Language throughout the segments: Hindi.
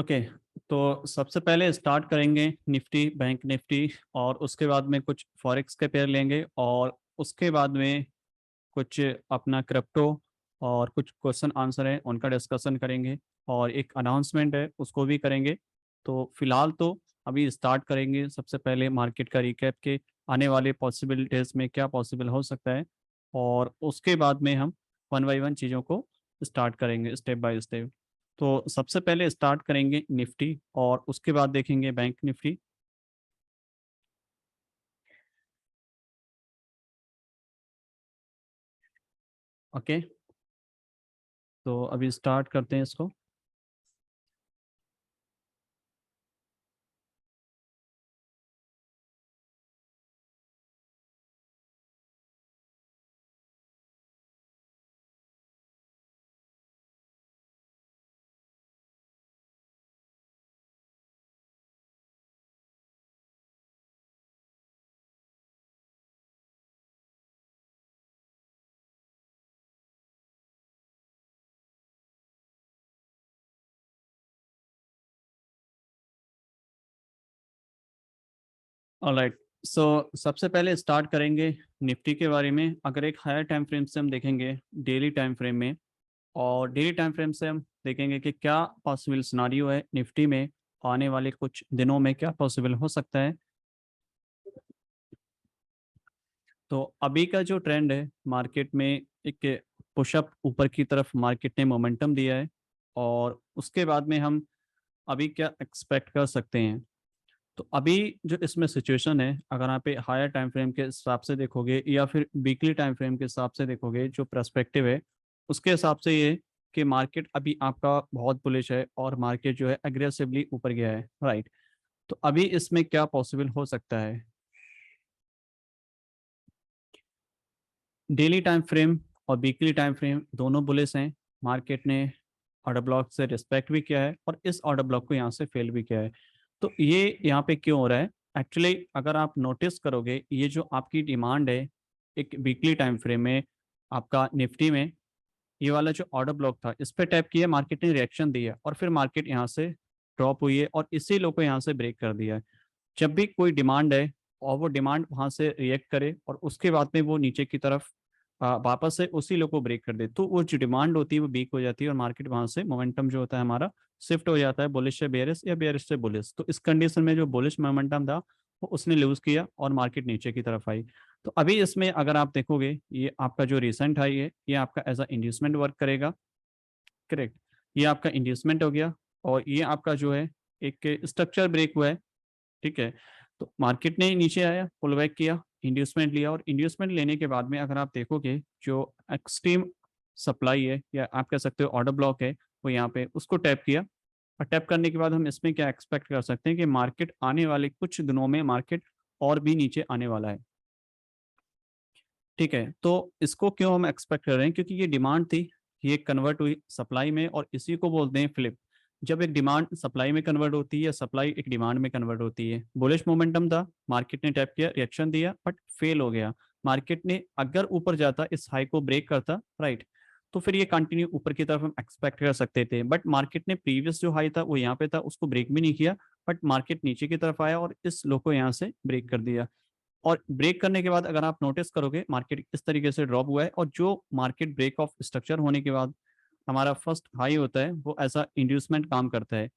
ओके। तो सबसे पहले स्टार्ट करेंगे निफ्टी, बैंक निफ्टी, और उसके बाद में कुछ फॉरेक्स के पेयर लेंगे, और उसके बाद में कुछ अपना क्रिप्टो और कुछ क्वेश्चन आंसर है उनका डिस्कशन करेंगे, और एक अनाउंसमेंट है उसको भी करेंगे। तो फिलहाल तो अभी स्टार्ट करेंगे सबसे पहले मार्केट का रिकैप के आने वाले पॉसिबिलिटीज़ में क्या पॉसिबल हो सकता है, और उसके बाद में हम वन बाई वन चीज़ों को स्टार्ट करेंगे स्टेप बाय स्टेप। तो सबसे पहले स्टार्ट करेंगे निफ्टी, और उसके बाद देखेंगे बैंक निफ्टी। ओके, तो अभी स्टार्ट करते हैं इसको। ऑलराइट, सो सबसे पहले स्टार्ट करेंगे निफ्टी के बारे में। अगर एक हायर टाइम फ्रेम से हम देखेंगे डेली टाइम फ्रेम में, और डेली टाइम फ्रेम से हम देखेंगे कि क्या पॉसिबल सिनारियो है निफ्टी में आने वाले कुछ दिनों में, क्या पॉसिबल हो सकता है। तो अभी का जो ट्रेंड है मार्केट में, एक पुशअप ऊपर की तरफ मार्केट ने मोमेंटम दिया है, और उसके बाद में हम अभी क्या एक्सपेक्ट कर सकते हैं। तो अभी जो इसमें सिचुएशन है, अगर आप हायर टाइम फ्रेम के हिसाब से देखोगे या फिर वीकली टाइम फ्रेम के हिसाब से देखोगे, जो पर्सपेक्टिव है उसके हिसाब से ये कि मार्केट अभी आपका बहुत बुलिश है, और मार्केट जो है एग्रेसिवली ऊपर गया है, राइट। तो अभी इसमें क्या पॉसिबल हो सकता है। डेली टाइम फ्रेम और वीकली टाइम फ्रेम दोनों बुलिश हैं। मार्केट ने ऑर्डर ब्लॉक से रिस्पेक्ट भी किया है, और इस ऑर्डर ब्लॉक को यहाँ से फेल भी किया है। तो ये यहाँ पे क्यों हो रहा है, एक्चुअली अगर आप नोटिस करोगे, ये जो आपकी डिमांड है एक वीकली टाइम फ्रेम में, आपका निफ्टी में ये वाला जो ऑर्डर ब्लॉक था, इस पे टैप किया, मार्केट ने रिएक्शन दिया, और फिर मार्केट यहाँ से ड्रॉप हुई है, और इसी लो को यहाँ से ब्रेक कर दिया है। जब भी कोई डिमांड है और वो डिमांड वहाँ से रिएक्ट करे, और उसके बाद में वो नीचे की तरफ वापस से उसी लो को ब्रेक कर दे, तो वो जो डिमांड होती है वो वीक हो जाती है, और मार्केट वहाँ से मोमेंटम जो होता है हमारा शिफ्ट हो जाता है बुलिश से बेयरिश या बेयरिश से बुलिश। तो इस कंडीशन में जो बुलिश मोमेंटम था वो उसने लूज किया, और मार्केट नीचे की तरफ आई। तो अभी इसमें अगर आप देखोगे, ये आपका जो रिसेंट हाई है ये आपका एज अ इंड्यूसमेंट वर्क करेगा, करेक्ट। ये आपका इंड्यूसमेंट हो गया, और ये आपका जो है एक स्ट्रक्चर ब्रेक हुआ है, ठीक है। तो मार्केट ने नीचे आया, पुल बैक किया, इंड्यूसमेंट लिया, और इंड्यूसमेंट लेने के बाद में अगर आप देखोगे जो एक्सट्रीम सप्लाई है, या आप कह सकते हो ऑर्डर ब्लॉक है, वो यहाँ पे उसको टैप किया। और टैप करने के बाद हम इसमें क्या एक्सपेक्ट कर सकते हैं कि मार्केट आने वाले कुछ दिनों में मार्केट और भी नीचे आने वाला है, ठीक है। तो इसको क्यों हम एक्सपेक्ट कर रहे हैं, क्योंकि ये डिमांड थी, ये कन्वर्ट हुई सप्लाई में, और इसी को बोलते हैं फ्लिप। जब एक डिमांड सप्लाई में कन्वर्ट होती है या सप्लाई एक डिमांड में कन्वर्ट होती है, बुलिश मोमेंटम था, मार्केट ने टैप किया, रिएक्शन दिया, बट फेल हो गया। मार्केट ने अगर ऊपर जाता, इस हाई को ब्रेक करता, राइट, तो फिर ये कंटिन्यू ऊपर की तरफ हम एक्सपेक्ट कर सकते थे। बट मार्केट ने प्रीवियस जो हाई था वो यहाँ पे था, उसको ब्रेक भी नहीं किया, बट मार्केट नीचे की तरफ आया और इस लो को यहाँ से ब्रेक कर दिया। और ब्रेक करने के बाद अगर आप नोटिस करोगे, मार्केट इस तरीके से ड्रॉप हुआ है, और जो मार्केट ब्रेक ऑफ स्ट्रक्चर होने के बाद हमारा फर्स्ट हाई होता है वो ऐसा इंड्यूसमेंट काम करता है।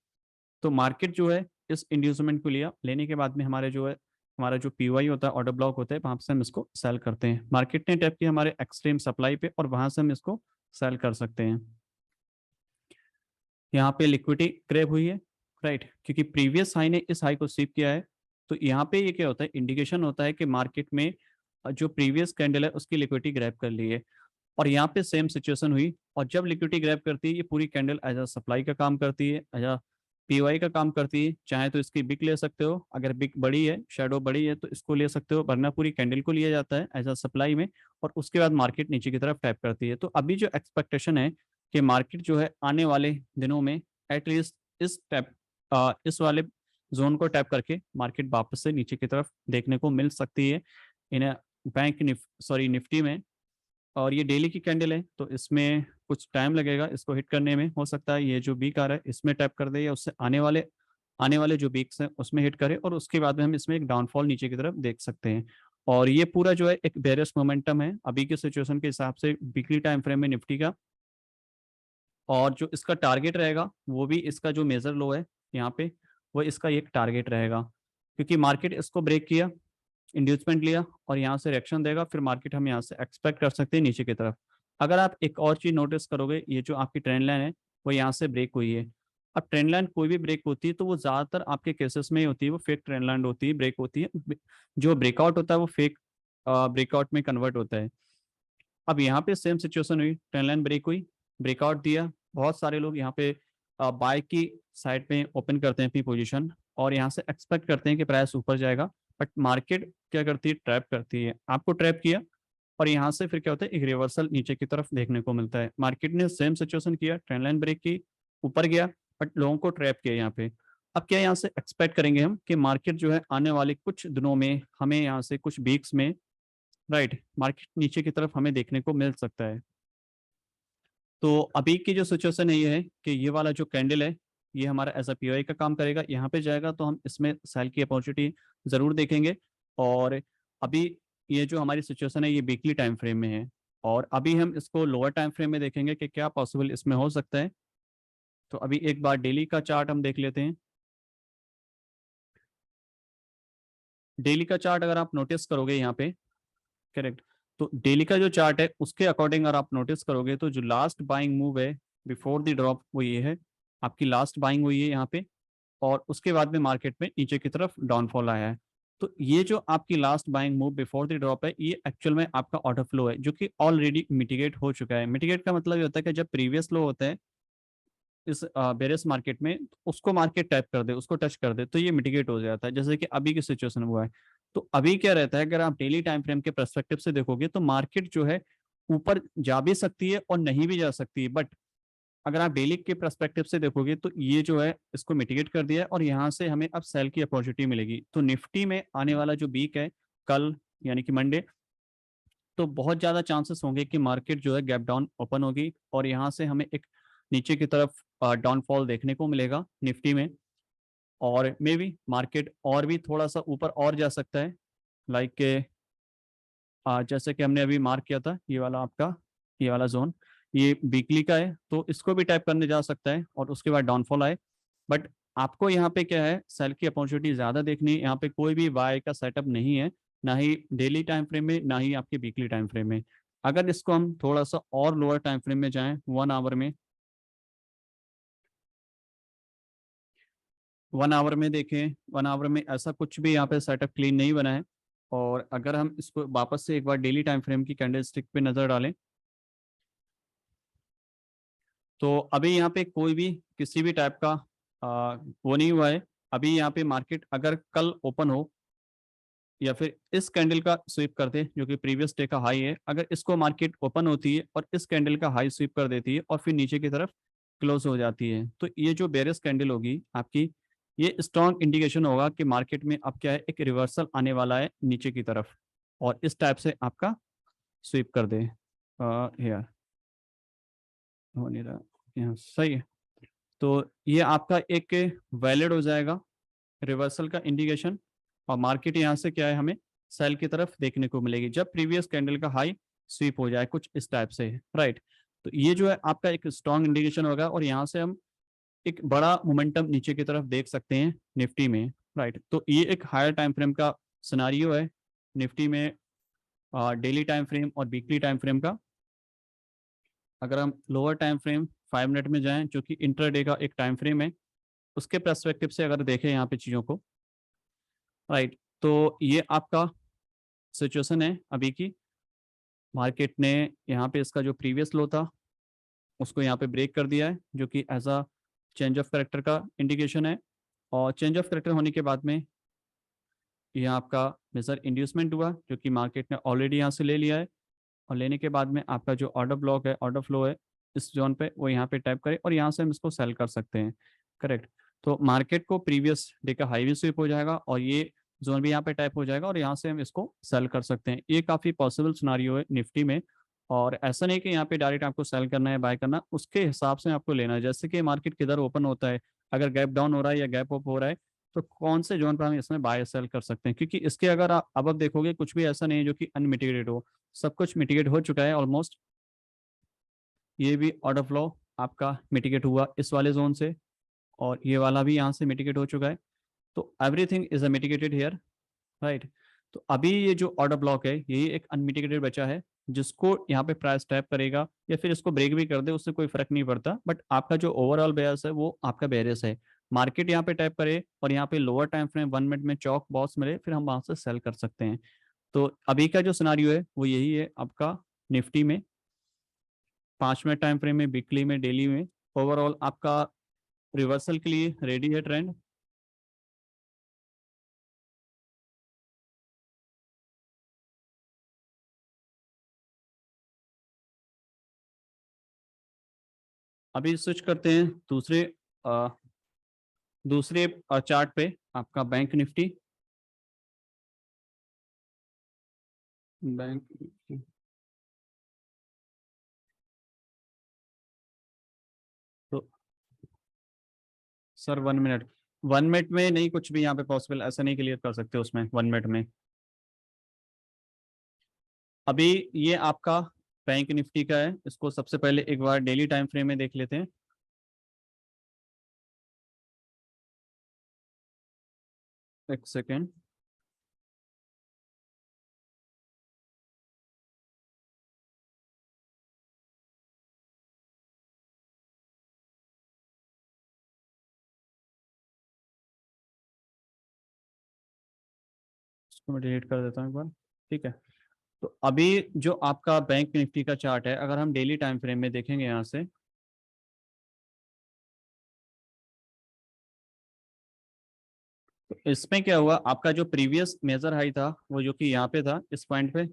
तो मार्केट जो है इस इंड्यूसमेंट को लिया, लेने के बाद में हमारे जो है हमारा जो पीवाई होता है, ऑर्डर ब्लॉक होता है, वहां से हम इसको सेल करते हैं। मार्केट ने टैप किया हमारे एक्सट्रीम सप्लाई पे, और वहां से हम इसको सेल कर सकते हैं। यहाँ पे लिक्विडिटी ग्रैब हुई है, राइट, क्योंकि प्रीवियस हाई ने इस हाई को स्वीप किया है। तो यहाँ पे ये क्या होता है, इंडिकेशन होता है कि मार्केट में जो प्रीवियस कैंडल है उसकी लिक्विडिटी ग्रैब कर ली है। और यहाँ पे सेम सिचुएशन हुई, और जब लिक्विडिटी ग्रैब करती है, ये पूरी कैंडल एज अ सप्लाई का काम करती है, एज अ पीवाई का काम करती है। चाहे तो इसकी बिक ले सकते हो, अगर बिक बड़ी है, शेडो बड़ी है, तो इसको ले सकते हो, वरना पूरी कैंडल को लिया जाता है एज अ सप्लाई में, और उसके बाद मार्केट नीचे की तरफ टैप करती है। तो अभी जो एक्सपेक्टेशन है कि मार्केट जो है आने वाले दिनों में एटलीस्ट इस वाले जोन को टैप करके मार्केट वापस से नीचे की तरफ देखने को मिल सकती है इन बैंक निफ्टी में। और ये डेली की कैंडल है, तो इसमें कुछ टाइम लगेगा इसको हिट करने में। हो सकता है ये जो वीक आ रहा है इसमें टैप कर दे या उससे आने वाले जो वीक्स हैं उसमें हिट करे, और उसके बाद में हम इसमें एक डाउनफॉल नीचे की तरफ देख सकते हैं। और ये पूरा जो है एक बेयरिश मोमेंटम है अभी की सिचुएशन के हिसाब से वीकली टाइम फ्रेम में निफ्टी का। और जो इसका टारगेट रहेगा वो भी इसका जो मेजर लो है यहाँ पे, वो इसका एक टारगेट रहेगा, क्योंकि मार्केट इसको ब्रेक किया, इंड्यूसमेंट लिया और यहाँ से रिएक्शन देगा, फिर मार्केट हम यहाँ से एक्सपेक्ट कर सकते हैं नीचे की तरफ। अगर आप एक और चीज नोटिस करोगे, ये जो आपकी ट्रेंड लाइन है वो यहाँ से ब्रेक हुई है। अब ट्रेंड लाइन कोई भी ब्रेक होती है तो वो ज्यादातर आपके केसेस में ही होती है, वो फेक ट्रेंड लाइन होती है, ब्रेक होती है। जो ब्रेकआउट होता है वो फेक ब्रेकआउट में कन्वर्ट होता है। अब यहाँ पे सेम सिचुएशन हुई, ट्रेंड लाइन ब्रेक हुई, ब्रेकआउट दिया, बहुत सारे लोग यहाँ पे बाय की साइड पे ओपन करते हैं अपनी पोजीशन और यहाँ से एक्सपेक्ट करते हैं कि प्राइस ऊपर जाएगा। बट मार्केट क्या करती है, ट्रैप करती है, आपको ट्रैप किया और यहाँ से फिर क्या होता है, एक रिवर्सल नीचे की तरफ देखने को मिलता है। मार्केट ने सेम सिचुएशन किया, ट्रेंड लाइन ब्रेक की, ऊपर गया, बट लोगों को ट्रैप किया यहाँ पे। अब क्या यहाँ से एक्सपेक्ट करेंगे हम कि मार्केट जो है आने वाले कुछ दिनों में हमें यहाँ से कुछ वीक्स में राइट मार्केट नीचे की तरफ हमें देखने को मिल सकता है। तो अभी की जो सिचुएशन है ये है कि ये वाला जो कैंडल है ये हमारा एज अ पीओआई का काम करेगा, यहाँ पे जाएगा तो हम इसमें सेल की अपॉर्चुनिटी जरूर देखेंगे। और अभी ये जो हमारी सिचुएशन है ये वीकली टाइम फ्रेम में है, और अभी हम इसको लोअर टाइम फ्रेम में देखेंगे कि क्या पॉसिबल इसमें हो सकता है। तो अभी एक बार डेली का चार्ट हम देख लेते हैं। डेली का चार्ट अगर आप नोटिस करोगे यहाँ पे, करेक्ट, तो डेली का जो चार्ट है उसके अकॉर्डिंग अगर आप नोटिस करोगे तो जो लास्ट बाइंग मूव है बिफोर द ड्रॉप वो ये है, आपकी लास्ट बाइंग हुई है यहाँ पे, और उसके बाद में मार्केट में नीचे की तरफ डाउनफॉल आया है। तो ये जो आपकी last buying move before the drop है ये एक्चुअल में आपका ऑर्डर फ्लो है जो कि ऑलरेडी मिटिगेट हो चुका है। मिटिगेट का मतलब ये होता है कि जब प्रीवियस लो होता है इस बेरियस मार्केट में, उसको मार्केट टैप कर दे, उसको टच कर दे तो ये मिटिगेट हो जाता है, जैसे कि अभी की सिचुएशन हुआ है। तो अभी क्या रहता है, अगर आप डेली टाइम फ्रेम के पर्सपेक्टिव से देखोगे तो मार्केट जो है ऊपर जा भी सकती है और नहीं भी जा सकती है, बट अगर आप डेली के पर्सपेक्टिव से देखोगे तो ये जो है इसको मिटिगेट कर दिया है और यहाँ से हमें अब सेल की अपॉर्चुनिटी मिलेगी। तो निफ्टी में आने वाला जो वीक है कल यानी कि मंडे, तो बहुत ज़्यादा चांसेस होंगे कि मार्केट जो है गैप डाउन ओपन होगी और यहाँ से हमें एक नीचे की तरफ डाउनफॉल देखने को मिलेगा निफ्टी में। और मे बी मार्केट और भी थोड़ा सा ऊपर और जा सकता है, लाइक के जैसे कि हमने अभी मार्क किया था ये वाला आपका, ये वाला जोन ये वीकली का है तो इसको भी टाइप करने जा सकता है और उसके बाद डाउनफॉल आए। बट आपको यहाँ पे क्या है, सेल की अपॉर्चुनिटी ज़्यादा देखनी है, यहाँ पे कोई भी बाय का सेटअप नहीं है, ना ही डेली टाइम फ्रेम में ना ही आपके वीकली टाइम फ्रेम में। अगर इसको हम थोड़ा सा और लोअर टाइम फ्रेम में जाएं 1 आवर में, 1 आवर में देखें, 1 आवर में ऐसा कुछ भी यहाँ पे सेटअप क्लीन नहीं बना है। और अगर हम इसको वापस से एक बार डेली टाइम फ्रेम की कैंडल स्टिक पे नजर डालें तो अभी यहाँ पे कोई भी किसी भी टाइप का वो नहीं हुआ है। अभी यहाँ पे मार्केट अगर कल ओपन हो या फिर इस कैंडल का स्वीप करते जो कि प्रीवियस डे का हाई है, अगर इसको मार्केट ओपन होती है और इस कैंडल का हाई स्वीप कर देती है और फिर नीचे की तरफ क्लोज हो जाती है, तो ये जो बेरियस कैंडल होगी आपकी, ये स्ट्रॉन्ग इंडिकेशन होगा कि मार्केट में अब क्या है, एक रिवर्सल आने वाला है नीचे की तरफ और इस टाइप से आपका स्वीप कर दे। यार हो नहीं रहा यहाँ, सही है। तो ये आपका एक वैलिड हो जाएगा रिवर्सल का इंडिकेशन, और मार्केट यहाँ से क्या है हमें सेल की तरफ देखने को मिलेगी जब प्रीवियस कैंडल का हाई स्वीप हो जाए कुछ इस टाइप से, राइट। तो ये जो है आपका एक स्ट्रॉन्ग इंडिकेशन होगा और यहाँ से हम एक बड़ा मोमेंटम नीचे की तरफ देख सकते हैं निफ्टी में, राइट। तो ये एक हायर टाइम फ्रेम का सिनारियो है निफ्टी में, डेली टाइम फ्रेम और वीकली टाइम फ्रेम का। अगर हम लोअर टाइम फ्रेम 5 मिनट में जाएं जो कि इंटरडे का एक टाइम फ्रेम है, उसके पर्सपेक्टिव से अगर देखें यहाँ पे चीज़ों को, राइट, तो ये आपका सिचुएशन है अभी की। मार्केट ने यहाँ पे इसका जो प्रीवियस लो था उसको यहाँ पे ब्रेक कर दिया है जो कि as a change of character का इंडिकेशन है, और चेंज ऑफ करेक्टर होने के बाद में यहाँ आपका मेजर इंड्यूसमेंट हुआ जो कि मार्केट ने ऑलरेडी यहाँ से ले लिया है, और लेने के बाद में आपका जो ऑर्डर ब्लॉक है, ऑर्डर फ्लो है इस जोन पे, वो यहाँ पे टैप करे और यहाँ से हम इसको सेल कर सकते हैं, करेक्ट। तो मार्केट को प्रीवियस डे का हाई भी स्वीप हो जाएगा और ये जोन भी यहाँ पे टैप हो जाएगा और यहाँ से हम इसको सेल कर सकते हैं। ये काफ़ी पॉसिबल सिनारियो है निफ्टी में, और ऐसा नहीं कि यहाँ पे डायरेक्ट आपको सेल करना है बाय करना, उसके हिसाब से आपको लेना है। जैसे कि मार्केट किधर ओपन होता है, अगर गैप डाउन हो रहा है या गैप अप हो रहा है, तो कौन से जोन पर हम इसमें बाय सेल कर सकते हैं, क्योंकि इसके अगर आप अब देखोगे कुछ भी ऐसा नहीं है जो कि अनमिटिगेटेड हो, सब कुछ मिटिगेट हो चुका है ऑलमोस्ट। ये भी ऑर्डर फ्लो आपका मिटिगेट हुआ इस वाले जोन से, और ये वाला भी यहाँ से मिटिगेट हो चुका है। तो everything is a mitigated here, right. तो अभी ये जो ऑर्डर ब्लॉक है यही एक अनमिटिगेटेड बचा है, जिसको यहाँ पे प्राइस टैप करेगा या फिर इसको ब्रेक भी कर दे, उससे कोई फर्क नहीं पड़ता, बट आपका जो ओवरऑल बेयर्स है वो आपका बेयरस है। मार्केट यहाँ पे टैप करे और यहाँ पे लोअर टाइम फ्रेम 1 मिनट में चौक बॉक्स मिले, फिर हम वहां से सेल कर सकते हैं। तो अभी का जो सिनारियो है वो यही है आपका निफ्टी में, 5 मिनट टाइम फ्रेम में, वीकली में, डेली में, ओवरऑल आपका रिवर्सल के लिए रेडी है ट्रेंड। अभी स्विच करते हैं अ, दूसरे चार्ट पे, आपका बैंक निफ्टी। बैंक निफ्टी, तो सर 1 मिनट, 1 मिनट में नहीं कुछ भी यहाँ पे पॉसिबल, ऐसा नहीं क्लियर कर सकते उसमें 1 मिनट में। अभी ये आपका बैंक निफ्टी का है, इसको सबसे पहले एक बार डेली टाइम फ्रेम में देख लेते हैं। एक सेकेंड। इसको मैं डिलीट कर देता हूँ एक बार, ठीक है। तो अभी जो आपका बैंक निफ्टी का चार्ट है, अगर हम डेली टाइम फ्रेम में देखेंगे यहाँ से, तो इसमें क्या हुआ, आपका जो प्रीवियस मेजर हाई था वो जो कि यहाँ पे था इस पॉइंट पे,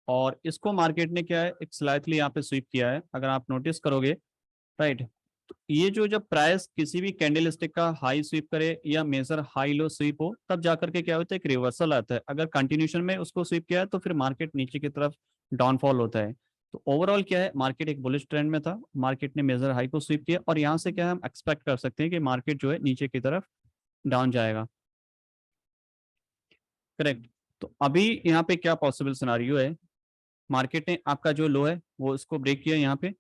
और इसको मार्केट ने क्या है एक स्लाइटली यहाँ पे स्वीप किया है, अगर आप नोटिस करोगे, राइट। तो ये जो जब प्राइस किसी भी कैंडल स्टिक का हाई स्वीप करे या मेजर हाई लो स्वीप हो, तब जाकर के क्या होता है एक रिवर्सल आता है। अगर कंटिन्यूशन में उसको स्वीप किया है तो फिर मार्केट नीचे की तरफ डाउनफॉल होता है। तो ओवरऑल क्या है, मार्केट एक बुलिश ट्रेंड में था, मार्केट ने मेजर हाई को स्वीप किया, और यहाँ से क्या हम एक्सपेक्ट कर सकते हैं कि मार्केट जो है नीचे की तरफ डाउन जाएगा, करेक्ट। तो अभी यहाँ पे क्या पॉसिबल सिनारियो है, मार्केट ने आपका जो लो है वो इसको ब्रेक किया यहाँ पे,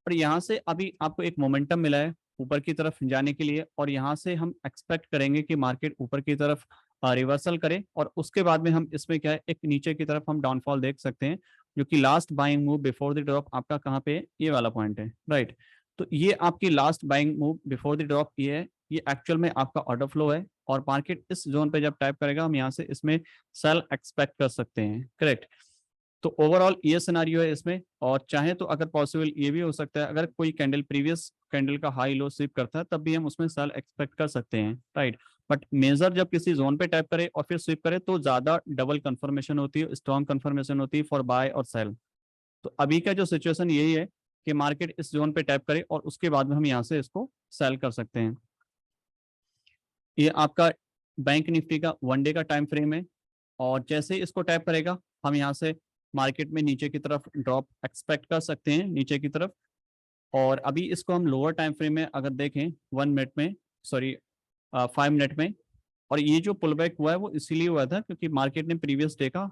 और यहाँ से अभी आपको एक मोमेंटम मिला है ऊपर की तरफ जाने के लिए, और यहाँ से हम एक्सपेक्ट करेंगे कि मार्केट ऊपर की तरफ रिवर्सल करे, और उसके बाद में हम इसमें क्या है एक नीचे की तरफ हम डाउनफॉल देख सकते हैं, जो कि last buying move before the drop आपका कहाँ पे है, ये वाला पॉइंट है, राइट। तो ये आपकी last buying move before the drop ये है, ये एक्चुअल में आपका ऑर्डर फ्लो है, और मार्केट इस जोन पे जब टाइप करेगा हम यहाँ से इसमें सेल एक्सपेक्ट कर सकते हैं, करेक्ट। तो ओवरऑल ये सिनारियो है इसमें, और चाहे तो अगर पॉसिबल ये भी हो सकता है, अगर कोई कैंडल प्रीवियस कैंडल का हाई लो स्वीप करता है तब भी हम उसमें सेल एक्सपेक्ट कर सकते हैं, राइट। बट मेजर जब किसी जोन पे टैप करे और फिर स्वीप करे तो ज्यादा डबल कंफर्मेशन होती है, स्ट्रॉन्ग कंफर्मेशन होती है फॉर बाय और सेल। तो अभी का जो सिचुएशन यही है कि मार्केट इस जोन पे टैप करे और उसके बाद में हम यहाँ से इसको सेल कर सकते हैं। ये आपका बैंक निफ्टी का 1 डे का टाइम फ्रेम है, और जैसे ही इसको टैप करेगा हम यहाँ से मार्केट में नीचे की तरफ ड्रॉप एक्सपेक्ट कर सकते हैं नीचे की तरफ। और अभी इसको हम लोअर टाइम फ्रेम में अगर देखें 1 मिनट में, सॉरी 5 मिनट में, और ये जो पुल बैक हुआ है वो इसीलिए हुआ था क्योंकि मार्केट ने प्रीवियस डे का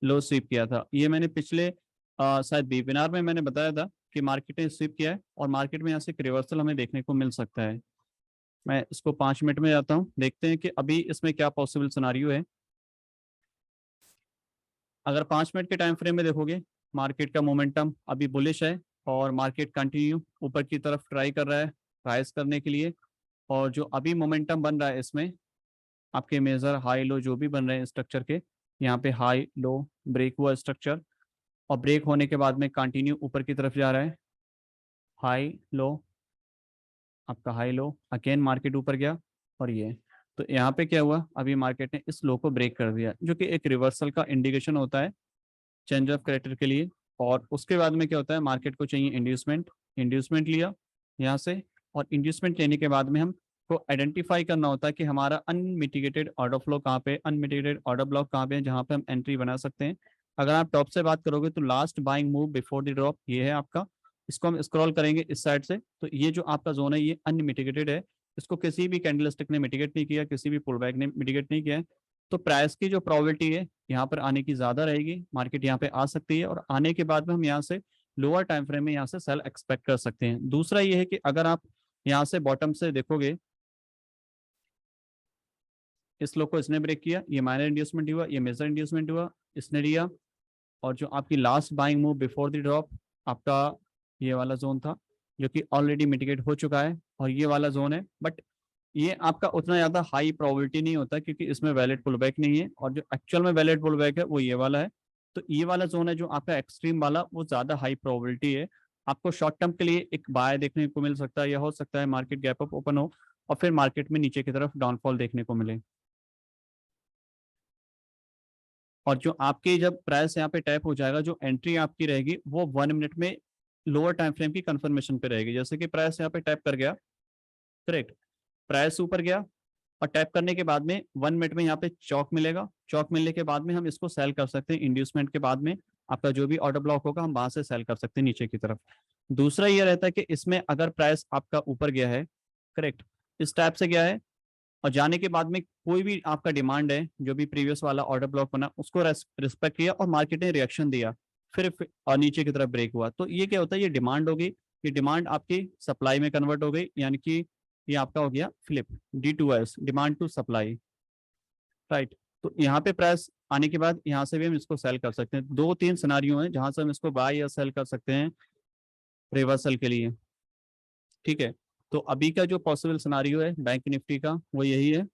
लो स्वीप किया था। ये मैंने पिछले शायद वेबिनार में मैंने बताया था कि मार्केट ने स्वीप किया है और मार्केट में यहाँ से एक रिवर्सल हमें देखने को मिल सकता है। मैं इसको 5 मिनट में जाता हूँ, देखते हैं कि अभी इसमें क्या पॉसिबल सिनारियो है। अगर 5 मिनट के टाइम फ्रेम में देखोगे, मार्केट का मोमेंटम अभी बुलिश है, और मार्केट कंटिन्यू ऊपर की तरफ ट्राई कर रहा है राइज करने के लिए। और जो अभी मोमेंटम बन रहा है इसमें आपके मेजर हाई लो जो भी बन रहे हैं स्ट्रक्चर के, यहाँ पे हाई लो ब्रेक हुआ स्ट्रक्चर, और ब्रेक होने के बाद में कंटिन्यू ऊपर की तरफ जा रहा है, हाई लो, आपका हाई लो, अगेन मार्केट ऊपर गया, और ये तो यहाँ पे क्या हुआ, अभी मार्केट ने इस लो को ब्रेक कर दिया, जो कि एक रिवर्सल का इंडिकेशन होता है चेंज ऑफ करेक्टर के लिए। और उसके बाद में क्या होता है, मार्केट को चाहिए इंड्यूसमेंट, इंड्यूसमेंट लिया यहाँ से, और इंड्यूसमेंट लेने के बाद में हम को आइडेंटिफाई करना होता है कि हमारा अनमिटिगेटेड ऑर्डर फ्लो कहाँ पे, अनमिटिगेटेड ऑर्डर ब्लॉक कहाँ पे है, जहाँ पे हम एंट्री बना सकते हैं। अगर आप टॉप से बात करोगे तो last buying move before the drop ये है आपका। इसको हम स्क्रॉल करेंगे इस साइड से, तो ये जो आपका जोन है ये अनमिटिगेटेड है। इसको किसी भी कैंडलस्टिक ने मिटिगेट नहीं किया, किसी भी पुल बैक ने मिटिगेट नहीं किया है। तो प्राइस की जो प्रोबेबिलिटी है यहाँ पर आने की ज़्यादा रहेगी, मार्केट यहाँ पे आ सकती है, और आने के बाद में हम यहाँ से लोअर टाइम फ्रेम में यहाँ से सेल एक्सपेक्ट कर सकते हैं। दूसरा ये है कि अगर आप यहाँ से बॉटम से देखोगे, इस लो को इसने ब्रेक किया, ये माइनर इंड्यूसमेंट हुआ, ये मेजर इंड्यूसमेंट हुआ, इसने लिया, और जो आपकी last buying move before the drop आपका ये वाला जोन था जो कि ऑलरेडी मिटिगेट हो चुका है, और ये वाला जोन है, बट ये आपका उतना ज़्यादा हाई प्रोबेबिलिटी नहीं होता क्योंकि इसमें वैलिड पुल बैक नहीं है, और जो एक्चुअल में वैलिड पुल बैक है वो ये वाला है। तो ये वाला जोन है जो आपका एक्सट्रीम वाला, वो ज़्यादा हाई प्रोबेबिलिटी है। आपको शॉर्ट टर्म के लिए एक बाय देखने को मिल सकता है, या हो सकता है मार्केट गैप अप ओपन हो और फिर मार्केट में नीचे की तरफ डाउनफॉल देखने को मिले। और जो आपके जब प्राइस यहाँ पे टैप हो जाएगा, जो एंट्री आपकी रहेगी वो 1 मिनट में लोअर टाइम फ्रेम की कंफर्मेशन पे रहेगी। जैसे कि प्राइस यहाँ पे टैप कर गया, करेक्ट, प्राइस ऊपर गया और टैप करने के बाद में 1 मिनट में यहाँ पे चौक मिलेगा। चौक मिलने के बाद में हम इसको सेल कर सकते हैं, इंड्यूसमेंट के बाद में आपका जो भी ऑर्डर ब्लॉक होगा हम वहां से सेल कर सकते हैं नीचे की तरफ। दूसरा ये रहता है कि इसमें अगर प्राइस आपका ऊपर गया है, करेक्ट, इस टाइप से गया है, और जाने के बाद में कोई भी आपका डिमांड है जो भी प्रीवियस वाला ऑर्डर ब्लॉक बना उसको रिस्पेक्ट किया और मार्केट ने रिएक्शन दिया, फिर और नीचे की तरफ ब्रेक हुआ, तो ये क्या होता है, ये डिमांड होगी, ये डिमांड आपकी सप्लाई में कन्वर्ट हो गई, यानी कि ये आपका हो गया flip, D2S, demand to supply, right. तो यहाँ पे प्राइस आने के बाद यहाँ से भी हम इसको सेल कर सकते हैं। 2-3 सिनारियो हैं जहां से हम इसको बाय या सेल कर सकते हैं रिवर्सल के लिए, ठीक है। तो अभी का जो पॉसिबल सिनारियो है बैंक निफ्टी का वो यही है।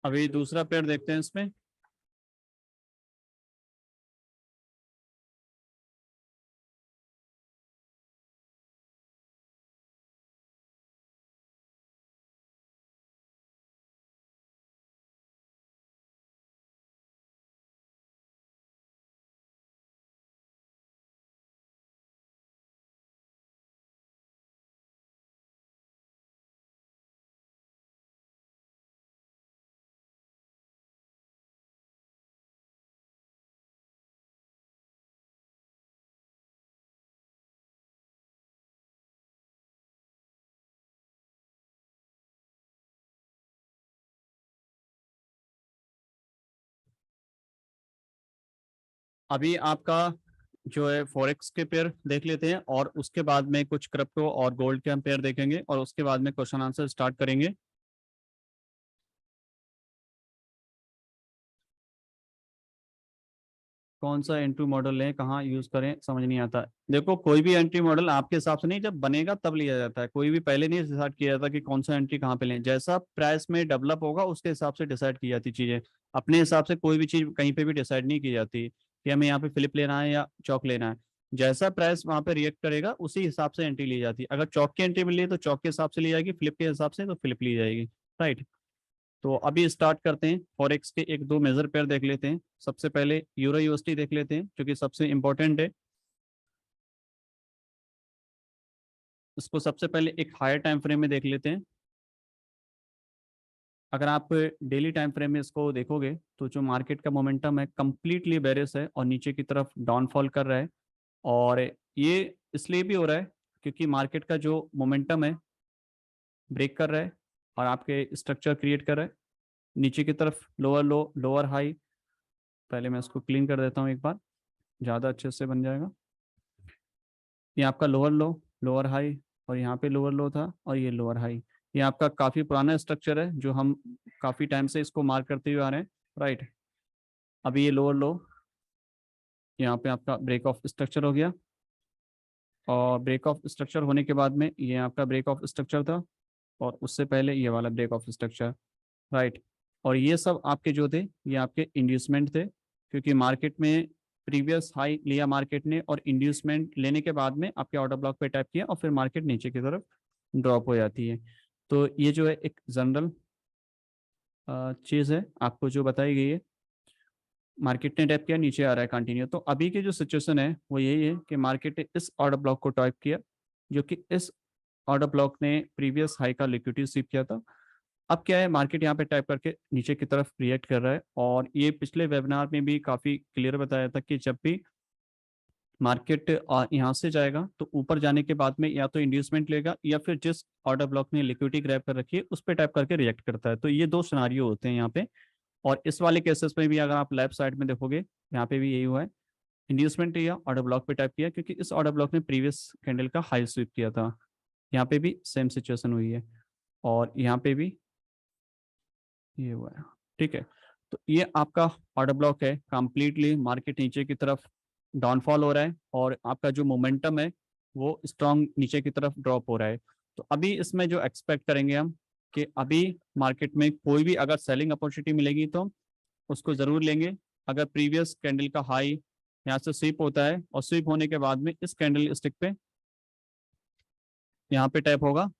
अभी दूसरा पेयर देखते हैं इसमें। अभी आपका जो है फॉरेक्स के पेयर देख लेते हैं, और उसके बाद में कुछ क्रिप्टो और गोल्ड के हम पेयर देखेंगे, और उसके बाद में क्वेश्चन आंसर स्टार्ट करेंगे। कौन सा एंट्री मॉडल लें, कहाँ यूज करें, समझ नहीं आता। देखो कोई भी एंट्री मॉडल आपके हिसाब से नहीं, जब बनेगा तब लिया जाता है, कोई भी पहले नहीं डिसाइड किया जाता कि कौन सा एंट्री कहाँ पे लें। जैसा प्राइस में डेवलप होगा उसके हिसाब से डिसाइड की जाती चीजें। अपने हिसाब से कोई भी चीज कहीं पे भी डिसाइड नहीं की जाती कि हमें यहाँ पे फ्लिप लेना है या चौक लेना है। जैसा प्राइस वहां पे रिएक्ट करेगा उसी हिसाब से एंट्री ली जाती है। अगर चौक की एंट्री मिली है तो चौक के हिसाब से ली जाएगी, फ्लिप के हिसाब से तो फ्लिप ली जाएगी, राइट। तो अभी स्टार्ट करते हैं, फॉरेक्स के एक दो मेजर पेयर देख लेते हैं। सबसे पहले यूरो यूएसडी देख लेते हैं जो कि सबसे इंपॉर्टेंट है। इसको सबसे पहले एक हायर टाइम फ्रेम में देख लेते हैं। अगर आप डेली टाइम फ्रेम में इसको देखोगे तो जो मार्केट का मोमेंटम है कंप्लीटली बेरिश है और नीचे की तरफ डाउनफॉल कर रहा है। और ये इसलिए भी हो रहा है क्योंकि मार्केट का जो मोमेंटम है ब्रेक कर रहा है और आपके स्ट्रक्चर क्रिएट कर रहा है नीचे की तरफ, लोअर लो लोअर हाई। पहले मैं इसको क्लीन कर देता हूँ एक बार, ज़्यादा अच्छे से बन जाएगा। ये आपका लोअर लो, लोअर हाई, और यहाँ पे लोअर लो था और ये लोअर हाई। ये आपका काफ़ी पुराना स्ट्रक्चर है जो हम काफ़ी टाइम से इसको मार्क करते हुए आ रहे हैं, राइट। अभी ये लोअर लो, यहाँ पे आपका ब्रेक ऑफ स्ट्रक्चर हो गया, और ब्रेक ऑफ स्ट्रक्चर होने के बाद में ये आपका ब्रेक ऑफ स्ट्रक्चर था, और उससे पहले ये वाला ब्रेक ऑफ स्ट्रक्चर, राइट। और ये सब आपके जो थे ये आपके इंड्यूसमेंट थे, क्योंकि मार्केट में प्रीवियस हाई लिया मार्केट ने, और इंड्यूसमेंट लेने के बाद में आपके ऑर्डर ब्लॉक पे टैप किया और फिर मार्केट नीचे की तरफ ड्रॉप हो जाती है। तो ये जो है एक जनरल चीज़ है आपको जो बताई गई है, मार्केट ने टैप किया, नीचे आ रहा है कंटिन्यू। तो अभी की जो सिचुएशन है वो यही है कि मार्केट ने इस ऑर्डर ब्लॉक को टैप किया, जो कि इस ऑर्डर ब्लॉक ने प्रीवियस हाई का लिक्विडिटी स्वीप किया था। अब क्या है, मार्केट यहाँ पे टाइप करके नीचे की तरफ रिएक्ट कर रहा है, और ये पिछले वेबिनार में भी काफ़ी क्लियर बताया था कि जब भी मार्केट यहाँ से जाएगा तो ऊपर जाने के बाद में या तो इंड्यूसमेंट लेगा, या फिर जिस ऑर्डर ब्लॉक ने लिक्विडिटी ग्रैब कर रखी है उस पर टाइप करके रिएक्ट करता है। तो ये दो सिनारियो होते हैं यहाँ पे। और इस वाले केसेस में भी अगर आप लेफ्ट साइड में देखोगे, यहाँ पे भी यही हुआ है, इंड्यूसमेंट लिया, ऑर्डर ब्लॉक पे टाइप किया, क्योंकि इस ऑर्डर ब्लॉक ने प्रीवियस कैंडल का हाई स्वीप किया था। यहाँ पे भी सेम सिचुएशन हुई है, और यहाँ पे भी ये हुआ है। ठीक है, तो ये आपका ऑर्डर ब्लॉक है, कंप्लीटली मार्केट नीचे की तरफ डाउनफॉल हो रहा है, और आपका जो मोमेंटम है वो स्ट्रॉन्ग नीचे की तरफ ड्रॉप हो रहा है। तो अभी इसमें जो एक्सपेक्ट करेंगे हम, कि अभी मार्केट में कोई भी अगर सेलिंग अपॉर्चुनिटी मिलेगी तो उसको ज़रूर लेंगे। अगर प्रीवियस कैंडल का हाई यहाँ से स्वीप होता है, और स्वीप होने के बाद में इस कैंडल स्टिक पे यहाँ पे टैप होगा,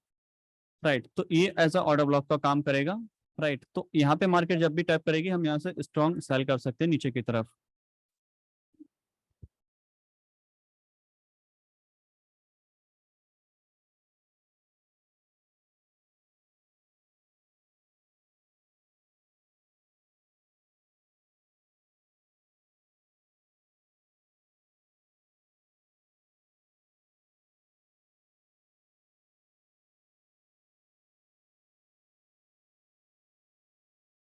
राइट, तो ये एज अ ऑर्डर ब्लॉक का काम करेगा। राइट, तो यहाँ पे मार्केट जब भी टैप करेगी हम यहाँ से स्ट्रॉन्ग सेल कर सकते हैं नीचे की तरफ।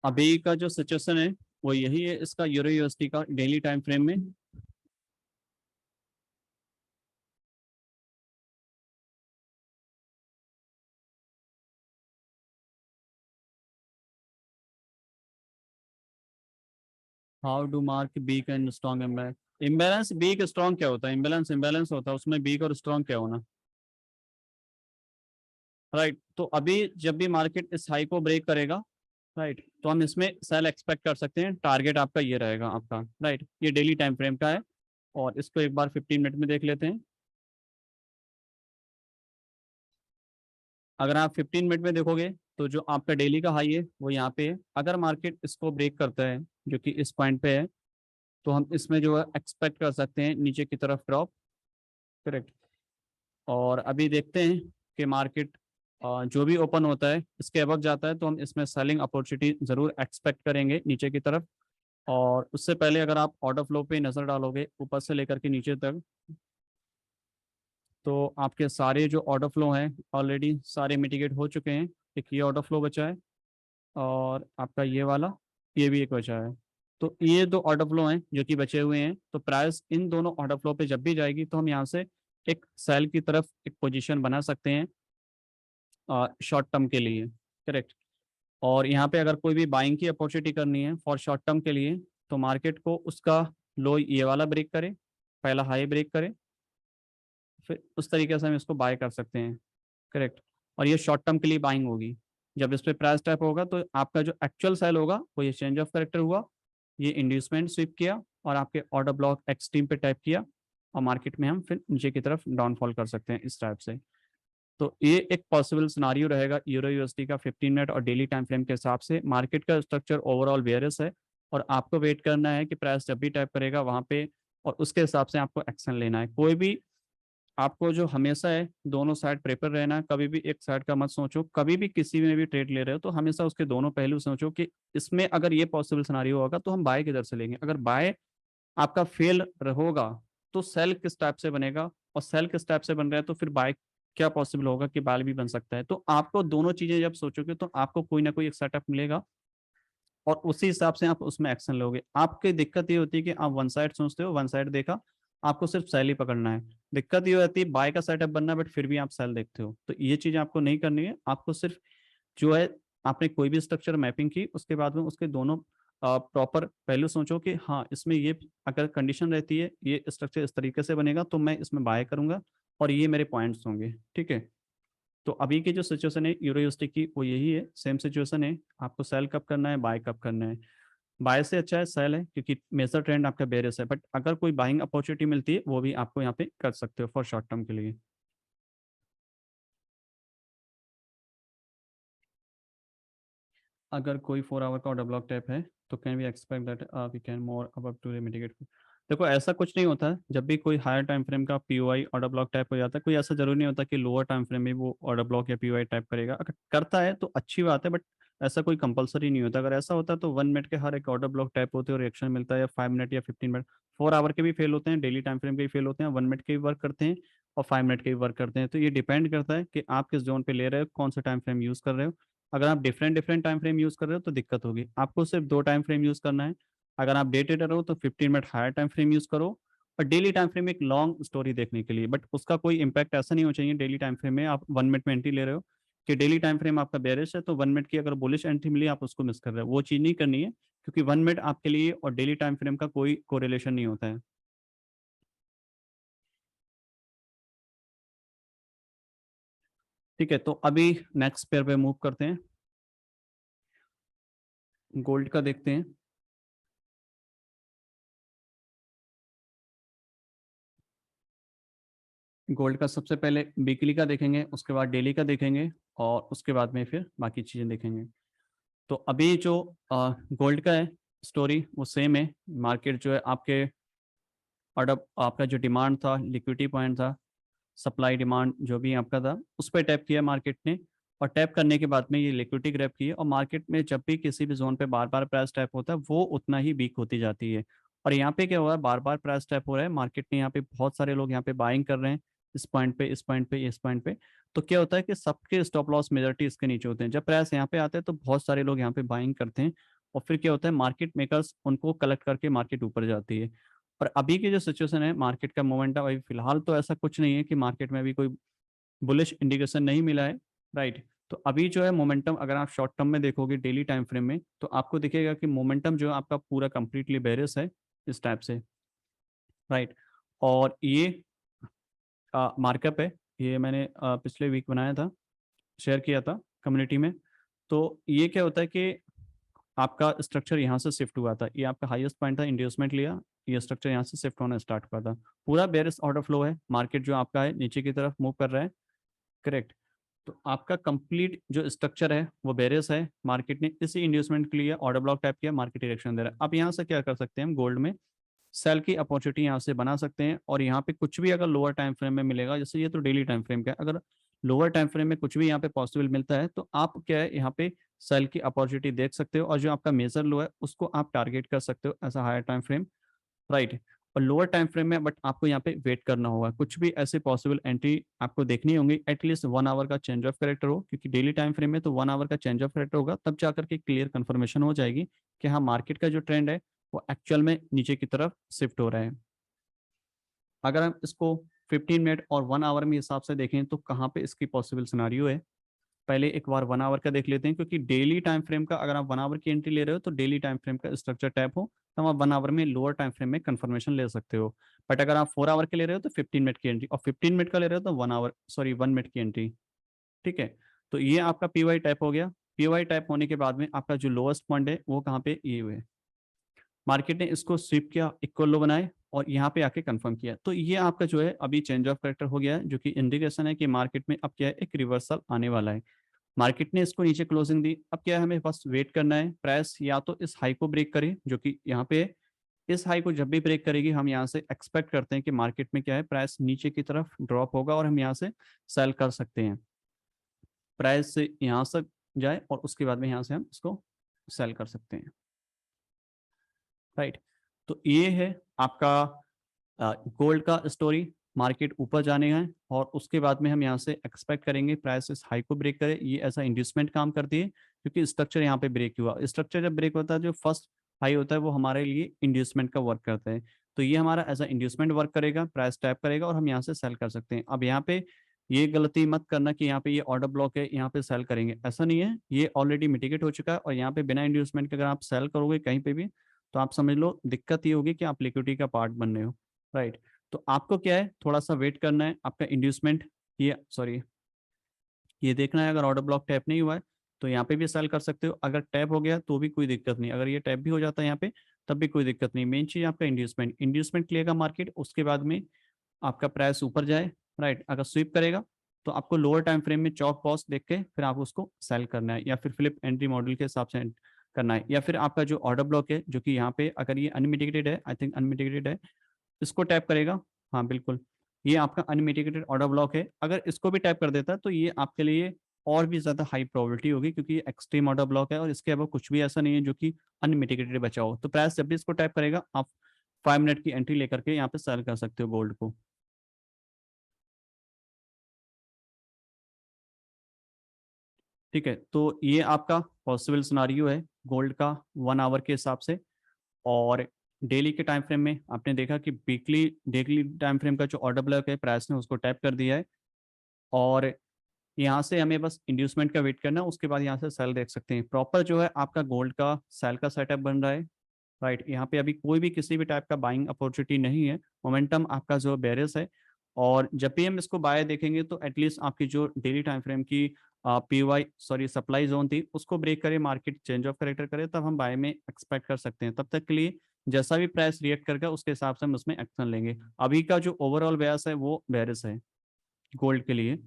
अभी का जो सिचुएशन है वो यही है इसका, यूरो यूएसडी का डेली टाइम फ्रेम में। How do mark weak and strong imbalance? Imbalance weak strong क्या होता है? इम्बैलेंस इम्बैलेंस होता है, उसमें वीक और स्ट्रॉन्ग क्या होना? राइट, तो अभी जब भी मार्केट इस हाई को ब्रेक करेगा, राइट, तो हम इसमें सेल एक्सपेक्ट कर सकते हैं। टारगेट आपका ये रहेगा आपका, राइट, ये डेली टाइम फ्रेम का है। और इसको एक बार 15 मिनट में देख लेते हैं। अगर आप 15 मिनट में देखोगे तो जो आपका डेली का हाई है वो यहाँ पे है। अगर मार्केट इसको ब्रेक करता है, जो कि इस पॉइंट पे है, तो हम इसमें जो है एक्सपेक्ट कर सकते हैं नीचे की तरफ ड्रॉप। करेक्ट। और अभी देखते हैं कि मार्केट जो भी ओपन होता है इसके अबव जाता है तो हम इसमें सेलिंग अपॉर्चुनिटी ज़रूर एक्सपेक्ट करेंगे नीचे की तरफ। और उससे पहले अगर आप ऑर्डर फ्लो पे नज़र डालोगे ऊपर से लेकर के नीचे तक, तो आपके सारे जो ऑर्डर फ्लो हैं ऑलरेडी सारे मिटिगेट हो चुके हैं। एक ये ऑर्डर फ्लो बचा है, और आपका ये वाला, ये भी एक बचा है। तो ये दो ऑर्डर फ्लो हैं जो कि बचे हुए हैं। तो प्राइस इन दोनों ऑर्डर फ्लो पे जब भी जाएगी तो हम यहाँ से एक सेल की तरफ एक पोजीशन बना सकते हैं शॉर्ट टर्म के लिए। करेक्ट। और यहाँ पे अगर कोई भी बाइंग की अपॉर्चुनिटी करनी है फॉर शॉर्ट टर्म के लिए, तो मार्केट को उसका लो ये वाला ब्रेक करे, पहला हाई ब्रेक करे, फिर उस तरीके से हम इसको बाय कर सकते हैं। करेक्ट। और ये शॉर्ट टर्म के लिए बाइंग होगी। जब इस पे प्राइस टैप होगा तो आपका जो एक्चुअल सेल होगा वो ये चेंज ऑफ करेक्टर हुआ, ये इंड्यूसमेंट स्वीप किया, और आपके ऑर्डर ब्लॉक एक्सट्रीम पे टैप किया, और मार्केट में हम फिर नीचे की तरफ डाउनफॉल कर सकते हैं इस टाइप से। तो ये एक पॉसिबल सिनारियो रहेगा यूरो यूएसडी का 15 मिनट और डेली टाइम फ्रेम के हिसाब से। मार्केट का स्ट्रक्चर ओवरऑल बेयरिश है, और आपको वेट करना है कि प्राइस जब भी टैप करेगा वहाँ पे, और उसके हिसाब से आपको एक्शन लेना है। कोई भी आपको जो हमेशा है दोनों साइड प्रेपर रहना है, कभी भी एक साइड का मत सोचो। कभी भी किसी में भी ट्रेड ले रहे हो तो हमेशा उसके दोनों पहलू सोचो कि इसमें अगर ये पॉसिबल सिनारियो होगा तो हम बाय किधर से लेंगे। अगर बाय आपका फेल होगा तो सेल किस टाइप से बनेगा, और सेल किस टाइप से बन रहा है तो फिर बाय क्या पॉसिबल होगा कि बाय भी बन सकता है। तो आपको दोनों चीजें जब सोचोगे तो आपको कोई ना कोई एक सेटअप मिलेगा, और उसी हिसाब से आप उसमें एक्शन लोगे। आपकी दिक्कत ये होती है कि आप वन साइड सोचते हो, वन साइड देखा, आपको सिर्फ सेल ही पकड़ना है। दिक्कत ये होती है बाय का सेटअप बनना है बट फिर भी आप सेल देखते हो। तो ये चीज आपको नहीं करनी है। आपको सिर्फ जो है, आपने कोई भी स्ट्रक्चर मैपिंग की उसके बाद में उसके दोनों प्रॉपर पहलू सोचो कि हाँ इसमें ये अगर कंडीशन रहती है ये स्ट्रक्चर इस तरीके से बनेगा तो मैं इसमें बाय करूंगा, और ये मेरे पॉइंट्स होंगे। ठीक है। तो अभी की जो सिचुएशन है यूरो यूएसडी की वो यही है, सेम सिचुएशन है। आपको सेल कब करना है, बाय कब करना है। बाय से अच्छा है सेल है, क्योंकि मेजर ट्रेंड आपका बेरिस है, बट अगर कोई बाइंग अपॉर्चुनिटी मिलती है वो भी आपको यहाँ पे कर सकते हो फॉर शॉर्ट टर्म के लिए। अगर कोई 4 आवर का ऑर्डर ब्लॉक टैप है तो can we expect that we can more above to mitigate. देखो ऐसा कुछ नहीं होता है, जब भी कोई हायर टाइम फ्रेम का पीओआई ऑर्डर ब्लॉक टाइप हो जाता है, कोई ऐसा जरूरी नहीं होता कि लोअर टाइम फ्रेम में वो ऑर्डर ब्लॉक या पीओआई टाइप करेगा। अगर करता है तो अच्छी बात है, बट ऐसा कोई कंपलसरी नहीं होता। अगर ऐसा होता है तो 1 मिनट के हर एक ऑर्डर ब्लॉक टाइप होते हैं और रिएक्शन मिलता है, या 5 मिनट या 15 मिनट। 4 आवर के भी फेल होते हैं, डेली टाइम फ्रेम के भी फेल होते हैं, 1 मिनट के भी वर्क करते हैं और 5 मिनट के भी वर्क करते हैं। तो ये डिपेंड करता है कि आप किस जोन पे ले रहे हो, कौन सा टाइम फ्रेम यूज कर रहे हो। अगर आप different different time frame use कर रहे हो तो दिक्कत होगी। आपको सिर्फ 2 टाइम फ्रेम यूज करना है। अगर आप डे ट्रेडर हो तो 15 minute higher time frame use करो, और डेली टाइम फ्रेम में एक लॉन्ग स्टोरी देखने के लिए। बट उसका कोई इंपैक्ट ऐसा नहीं हो चाहिए डेली टाइम फ्रेम में। आप 1 मिनट में एंट्री ले रहे हो कि डेली टाइम फ्रेम आपका बेरिश है, तो 1 मिनट की अगर बुलिश एंट्री मिली आप उसको मिस कर रहे हो, वो चीज़ नहीं करनी है। क्योंकि 1 मिनट आपके लिए और डेली टाइम फ्रेम का कोई कोरिलेशन नहीं होता है। ठीक है, तो अभी नेक्स्ट पेयर पे मूव करते हैं। गोल्ड का देखते हैं। गोल्ड का सबसे पहले वीकली का देखेंगे, उसके बाद डेली का देखेंगे, और उसके बाद में फिर बाकी चीज़ें देखेंगे। तो अभी जो गोल्ड का है स्टोरी वो सेम है। मार्केट जो है आपके ऑर्डर, आपका जो डिमांड था, लिक्विडिटी पॉइंट था, सप्लाई डिमांड जो भी आपका था, उस पर टैप किया मार्केट ने। और टैप करने के बाद में ये लिक्विडिटी ग्रैब की है, और मार्केट में जब भी किसी भी जोन पे बार बार प्राइस टैप होता है वो उतना ही वीक होती जाती है। और यहाँ पे क्या हुआ है, बार बार प्राइस टैप हो रहा है, मार्केट ने यहाँ पे बहुत सारे लोग यहाँ पे बाइंग कर रहे हैं, इस पॉइंट पे, इस पॉइंट पे, इस पॉइंट पे। तो क्या होता है कि सबके स्टॉप लॉस मेजोरिटी इसके नीचे होते हैं। जब प्राइस यहाँ पे आता है तो बहुत सारे लोग यहाँ पे बाइंग करते हैं, और फिर क्या होता है, मार्केट मेकर्स उनको कलेक्ट करके मार्केट ऊपर जाती है। और अभी की जो सिचुएशन है मार्केट का मोमेंटम, अभी फिलहाल तो ऐसा कुछ नहीं है कि मार्केट में अभी कोई बुलिश इंडिकेशन नहीं मिला है, राइट। तो अभी जो है मोमेंटम, अगर आप शॉर्ट टर्म में देखोगे डेली टाइम फ्रेम में, तो आपको दिखेगा कि मोमेंटम जो है आपका पूरा कंप्लीटली बेरिश है, इस टाइप से, राइट। और ये मार्कअप है, ये मैंने पिछले वीक बनाया था, शेयर किया था कम्युनिटी में। तो ये क्या होता है कि आपका स्ट्रक्चर यहाँ से शिफ्ट हुआ था, ये आपका हाईएस्ट पॉइंट था, इंड्यूसमेंट लिया, ये स्ट्रक्चर यहाँ से शिफ्ट होना स्टार्ट हुआ था। पूरा बेरिश ऑर्डर फ्लो है, मार्केट जो आपका है नीचे की तरफ मूव कर रहा है, करेक्ट। तो आपका कंप्लीट जो स्ट्रक्चर है वो बेरियस है, मार्केट ने इसी इंड्यूसमेंट के लिए ऑर्डर ब्लॉक टाइप किया, मार्केट डायरेक्शन दे रहा है। अब यहाँ से क्या कर सकते हैं हम, गोल्ड में सेल की अपॉर्चुनिटी यहाँ से बना सकते हैं। और यहाँ पे कुछ भी अगर लोअर टाइम फ्रेम में मिलेगा, जैसे ये तो डेली टाइम फ्रेम का है, अगर लोअर टाइम फ्रेम में कुछ भी यहाँ पे पॉसिबल मिलता है तो आप क्या है, यहाँ पे सेल की अपॉर्चुनिटी देख सकते हो, और जो आपका मेजर लो है उसको आप टारगेट कर सकते हो ऐसा हायर टाइम फ्रेम, राइट। और लोअर टाइम फ्रेम में बट आपको यहाँ पे वेट करना होगा, कुछ भी ऐसे पॉसिबल एंट्री आपको देखनी होंगी, एटलीस्ट 1 आवर का चेंज ऑफ करेक्टर हो, क्योंकि डेली टाइम फ्रेम में तो 1 आवर का चेंज ऑफ करेक्टर होगा, तब जाकर के क्लियर कंफर्मेशन हो जाएगी कि हाँ मार्केट का जो ट्रेंड है वो एक्चुअल में नीचे की तरफ शिफ्ट हो रहा है। अगर हम इसको 15 मिनट और 1 आवर में हिसाब से देखें तो कहाँ पे इसकी पॉसिबल सिनारियो है, पहले एक बार 1 आवर का देख लेते हैं। क्योंकि डेली टाइम फ्रेम का अगर आप 1 आवर की एंट्री ले रहे हो तो डेली टाइम फ्रेम का स्ट्रक्चर टैप हो तो आप 1 आवर में लोअर टाइम फ्रेम में कंफर्मेशन ले सकते हो। बट अगर आप 4 आवर के ले रहे हो तो 15 मिनट की एंट्री, और 15 मिनट का ले रहे हो तो 1 आवर, सॉरी 1 मिनट की एंट्री, ठीक है। तो ये आपका पीवाई टाइप हो गया। पीवाई टाइप होने के बाद में आपका जो लोएस्ट पॉइंट है वो कहाँ पे, ये हुए, मार्केट ने इसको स्वीप किया, इक्वल लो बनाए और यहाँ पे आके कंफर्म किया। तो ये आपका जो है अभी चेंज ऑफ करेक्टर हो गया है, जो कि इंडिकेशन है कि मार्केट में अब क्या है, एक रिवर्सल आने वाला है। मार्केट ने इसको नीचे क्लोजिंग दी, अब क्या है, हमें बस वेट करना है, प्राइस या तो इस हाई को ब्रेक करे जो कि यहाँ पे है। इस हाई को जब भी ब्रेक करेगी हम यहाँ से एक्सपेक्ट करते हैं कि मार्केट में क्या है, प्राइस नीचे की तरफ ड्रॉप होगा और हम यहाँ से सेल कर सकते हैं। प्राइस से यहाँ से जाए और उसके बाद में यहाँ से हम इसको सेल कर सकते हैं, राइट। तो ये है आपका गोल्ड का स्टोरी। मार्केट ऊपर जाने हैं और उसके बाद में हम यहाँ से एक्सपेक्ट करेंगे प्राइस हाई को ब्रेक करे, ये ऐसा इंड्यूसमेंट काम करती है क्योंकि स्ट्रक्चर यहाँ पे ब्रेक हुआ। स्ट्रक्चर जब ब्रेक होता है जो फर्स्ट हाई होता है वो हमारे लिए इंड्यूसमेंट का वर्क करता है। तो ये हमारा एज अ इंड्यूसमेंट वर्क करेगा, प्राइस टैप करेगा और हम यहाँ से सेल कर सकते हैं। अब यहाँ पे ये गलती मत करना कि यहाँ पे ये ऑर्डर ब्लॉक है यहाँ पे सेल करेंगे, ऐसा नहीं है, ये ऑलरेडी मिटिगेट हो चुका है। और यहाँ पे बिना इंड्यूसमेंट के अगर आप सेल करोगे कहीं पे भी तो आप समझ लो दिक्कत ये होगी कि आप लिक्विडिटी का पार्ट बन रहे हो, राइट। तो आपको क्या है, थोड़ा सा वेट करना है, आपका इंड्यूसमेंट, ये सॉरी, ये देखना है अगर ऑर्डर ब्लॉक टैप नहीं हुआ है तो यहाँ पे भी सेल कर सकते हो। अगर टैप हो गया तो भी कोई दिक्कत नहीं, अगर ये टैप भी हो जाता है यहाँ पे तब भी कोई दिक्कत नहीं। मेन चीज आपका इंड्यूसमेंट, इंड्यूसमेंट लेगा मार्केट, उसके बाद में आपका प्राइस ऊपर जाए, राइट। अगर स्वीप करेगा तो आपको लोअर टाइम फ्रेम में चॉक पॉज देख के फिर आप उसको सेल करना है, या फिर फ्लिप एंट्री मॉडल के हिसाब से करना है, या फिर आपका जो ऑर्डर ब्लॉक है जो कि यहाँ पे अगर ये अनमिटिगेटेड है, आई थिंक अनमिटिगेटेड है, इसको टैप करेगा। हाँ बिल्कुल, ये आपका अनमिटिगेटेड ऑर्डर ब्लॉक है। अगर इसको भी टैप कर देता है तो ये आपके लिए और भी ज़्यादा हाई प्रोबेबिलिटी होगी, क्योंकि ये एक्सट्रीम ऑर्डर ब्लॉक है और इसके अलावा कुछ भी ऐसा नहीं है जो कि अनमिटिगेटेड बचा हो। तो प्राइस जब भी इसको टैप करेगा आप 5 मिनट की एंट्री लेकर के यहाँ पे सेल कर सकते हो गोल्ड को। ठीक है, तो ये आपका पॉसिबल सिनारियो है गोल्ड का 1 आवर के हिसाब से। और डेली के टाइम फ्रेम में आपने देखा कि वीकली डेली टाइम फ्रेम का जो ऑर्डर ब्लॉक है प्राइस ने उसको टैप कर दिया है, और यहाँ से हमें बस इंड्यूसमेंट का वेट करना है, उसके बाद यहाँ से सेल देख सकते हैं। प्रॉपर जो है आपका गोल्ड का सेल का सेटअप बन रहा है। राइट, यहाँ पे अभी कोई भी किसी भी टाइप का बाइंग अपॉर्चुनिटी नहीं है, मोमेंटम आपका जो बेरिस है। और जब भी हम इसको बाय देखेंगे तो एटलीस्ट आपकी जो डेली टाइम फ्रेम की पीवाई सॉरी सप्लाई जोन थी उसको ब्रेक करे, मार्केट चेंज ऑफ करेक्टर करे, तब हम बाय में एक्सपेक्ट कर सकते हैं। तब तक के लिए जैसा भी प्राइस रिएक्ट करेगा उसके हिसाब से हम उसमें एक्शन लेंगे। अभी का जो ओवरऑल बेयस है वो बेरिस है गोल्ड के लिए।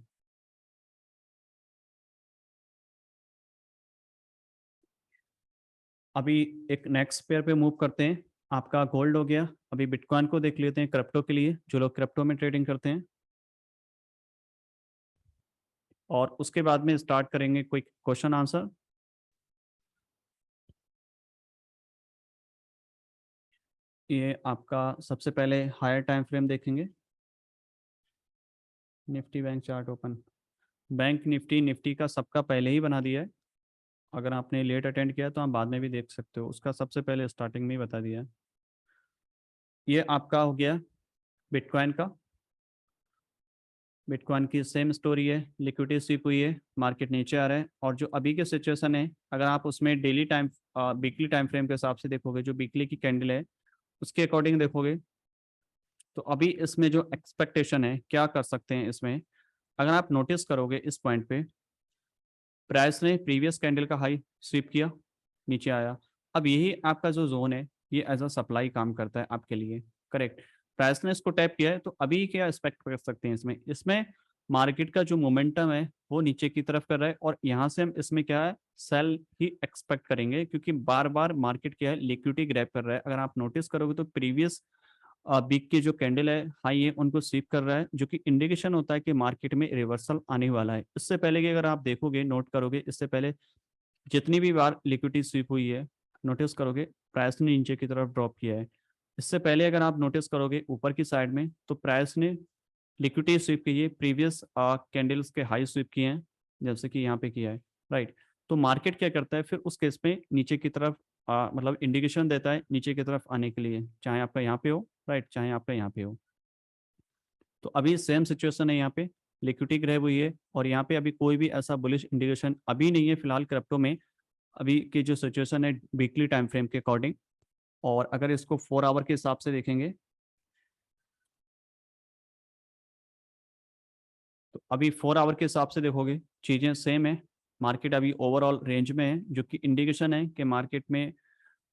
अभी एक नेक्स्ट पेयर पे मूव करते हैं। आपका गोल्ड हो गया, अभी बिटकॉइन को देख लेते हैं क्रिप्टो के लिए, जो लोग क्रिप्टो में ट्रेडिंग करते हैं। और उसके बाद में स्टार्ट करेंगे कोई क्वेश्चन आंसर। ये आपका सबसे पहले हायर टाइम फ्रेम देखेंगे, Nifty bank chart open. Bank Nifty Nifty का सबका पहले ही बना दिया है। अगर आपने लेट अटेंड किया तो आप बाद में भी देख सकते हो, उसका सबसे पहले स्टार्टिंग में ही बता दिया है। ये आपका हो गया बिटकॉइन का। बिटकॉइन की सेम स्टोरी है, लिक्विडिटी स्वीप हुई है, मार्केट नीचे आ रहा है। और जो अभी के सिचुएशन है, अगर आप उसमें daily time weekly time frame के हिसाब से देखोगे, जो वीकली की कैंडल है उसके अकॉर्डिंग देखोगे, तो अभी इसमें जो एक्सपेक्टेशन है क्या कर सकते हैं इसमें। अगर आप नोटिस करोगे इस पॉइंट पे प्राइस ने प्रीवियस कैंडल का हाई स्वीप किया, नीचे आया। अब यही आपका जो जोन है ये एज अ सप्लाई काम करता है आपके लिए, करेक्ट। प्राइस ने इसको टैप किया है, तो अभी क्या एक्सपेक्ट कर सकते हैं इसमें। इसमें मार्केट का जो मोमेंटम है वो नीचे की तरफ कर रहा है, और यहाँ से हम इसमें क्या है सेल ही एक्सपेक्ट करेंगे, क्योंकि बार बार मार्केट क्या है लिक्विडिटी ग्रैब कर रहा है। अगर आप नोटिस करोगे तो प्रीवियस वीक की जो कैंडल है हाई है उनको स्वीप कर रहा है, जो कि इंडिकेशन होता है कि मार्केट में रिवर्सल आने वाला है। इससे पहले कि अगर आप देखोगे नोट करोगे, इससे पहले जितनी भी बार लिक्विडिटी स्वीप हुई है नोटिस करोगे प्राइस ने नीचे की तरफ ड्रॉप किया है। इससे पहले अगर आप नोटिस करोगे ऊपर की साइड में, तो प्राइस ने लिक्विडिटी स्वीप की है, प्रीवियस कैंडल्स के हाई स्वीप किए हैं जैसे कि यहाँ पे किया है। राइट, तो मार्केट क्या करता है फिर उस केस में नीचे की तरफ मतलब इंडिकेशन देता है नीचे की तरफ आने के लिए, चाहे आपका यहाँ पे हो, राइट, चाहे आपका यहाँ पे हो। तो अभी सेम सिचुएशन है, यहाँ पे लिक्विडिटी ग्रैब हुई है, और यहाँ पे अभी कोई भी ऐसा बुलिश इंडिकेशन अभी नहीं है फिलहाल क्रिप्टो में। अभी की जो सिचुएशन है वीकली टाइम फ्रेम के अकॉर्डिंग। और अगर इसको 4 आवर के हिसाब से देखेंगे, तो अभी 4 आवर के हिसाब से देखोगे चीज़ें सेम है। मार्केट अभी ओवरऑल रेंज में है, जो कि इंडिकेशन है कि मार्केट में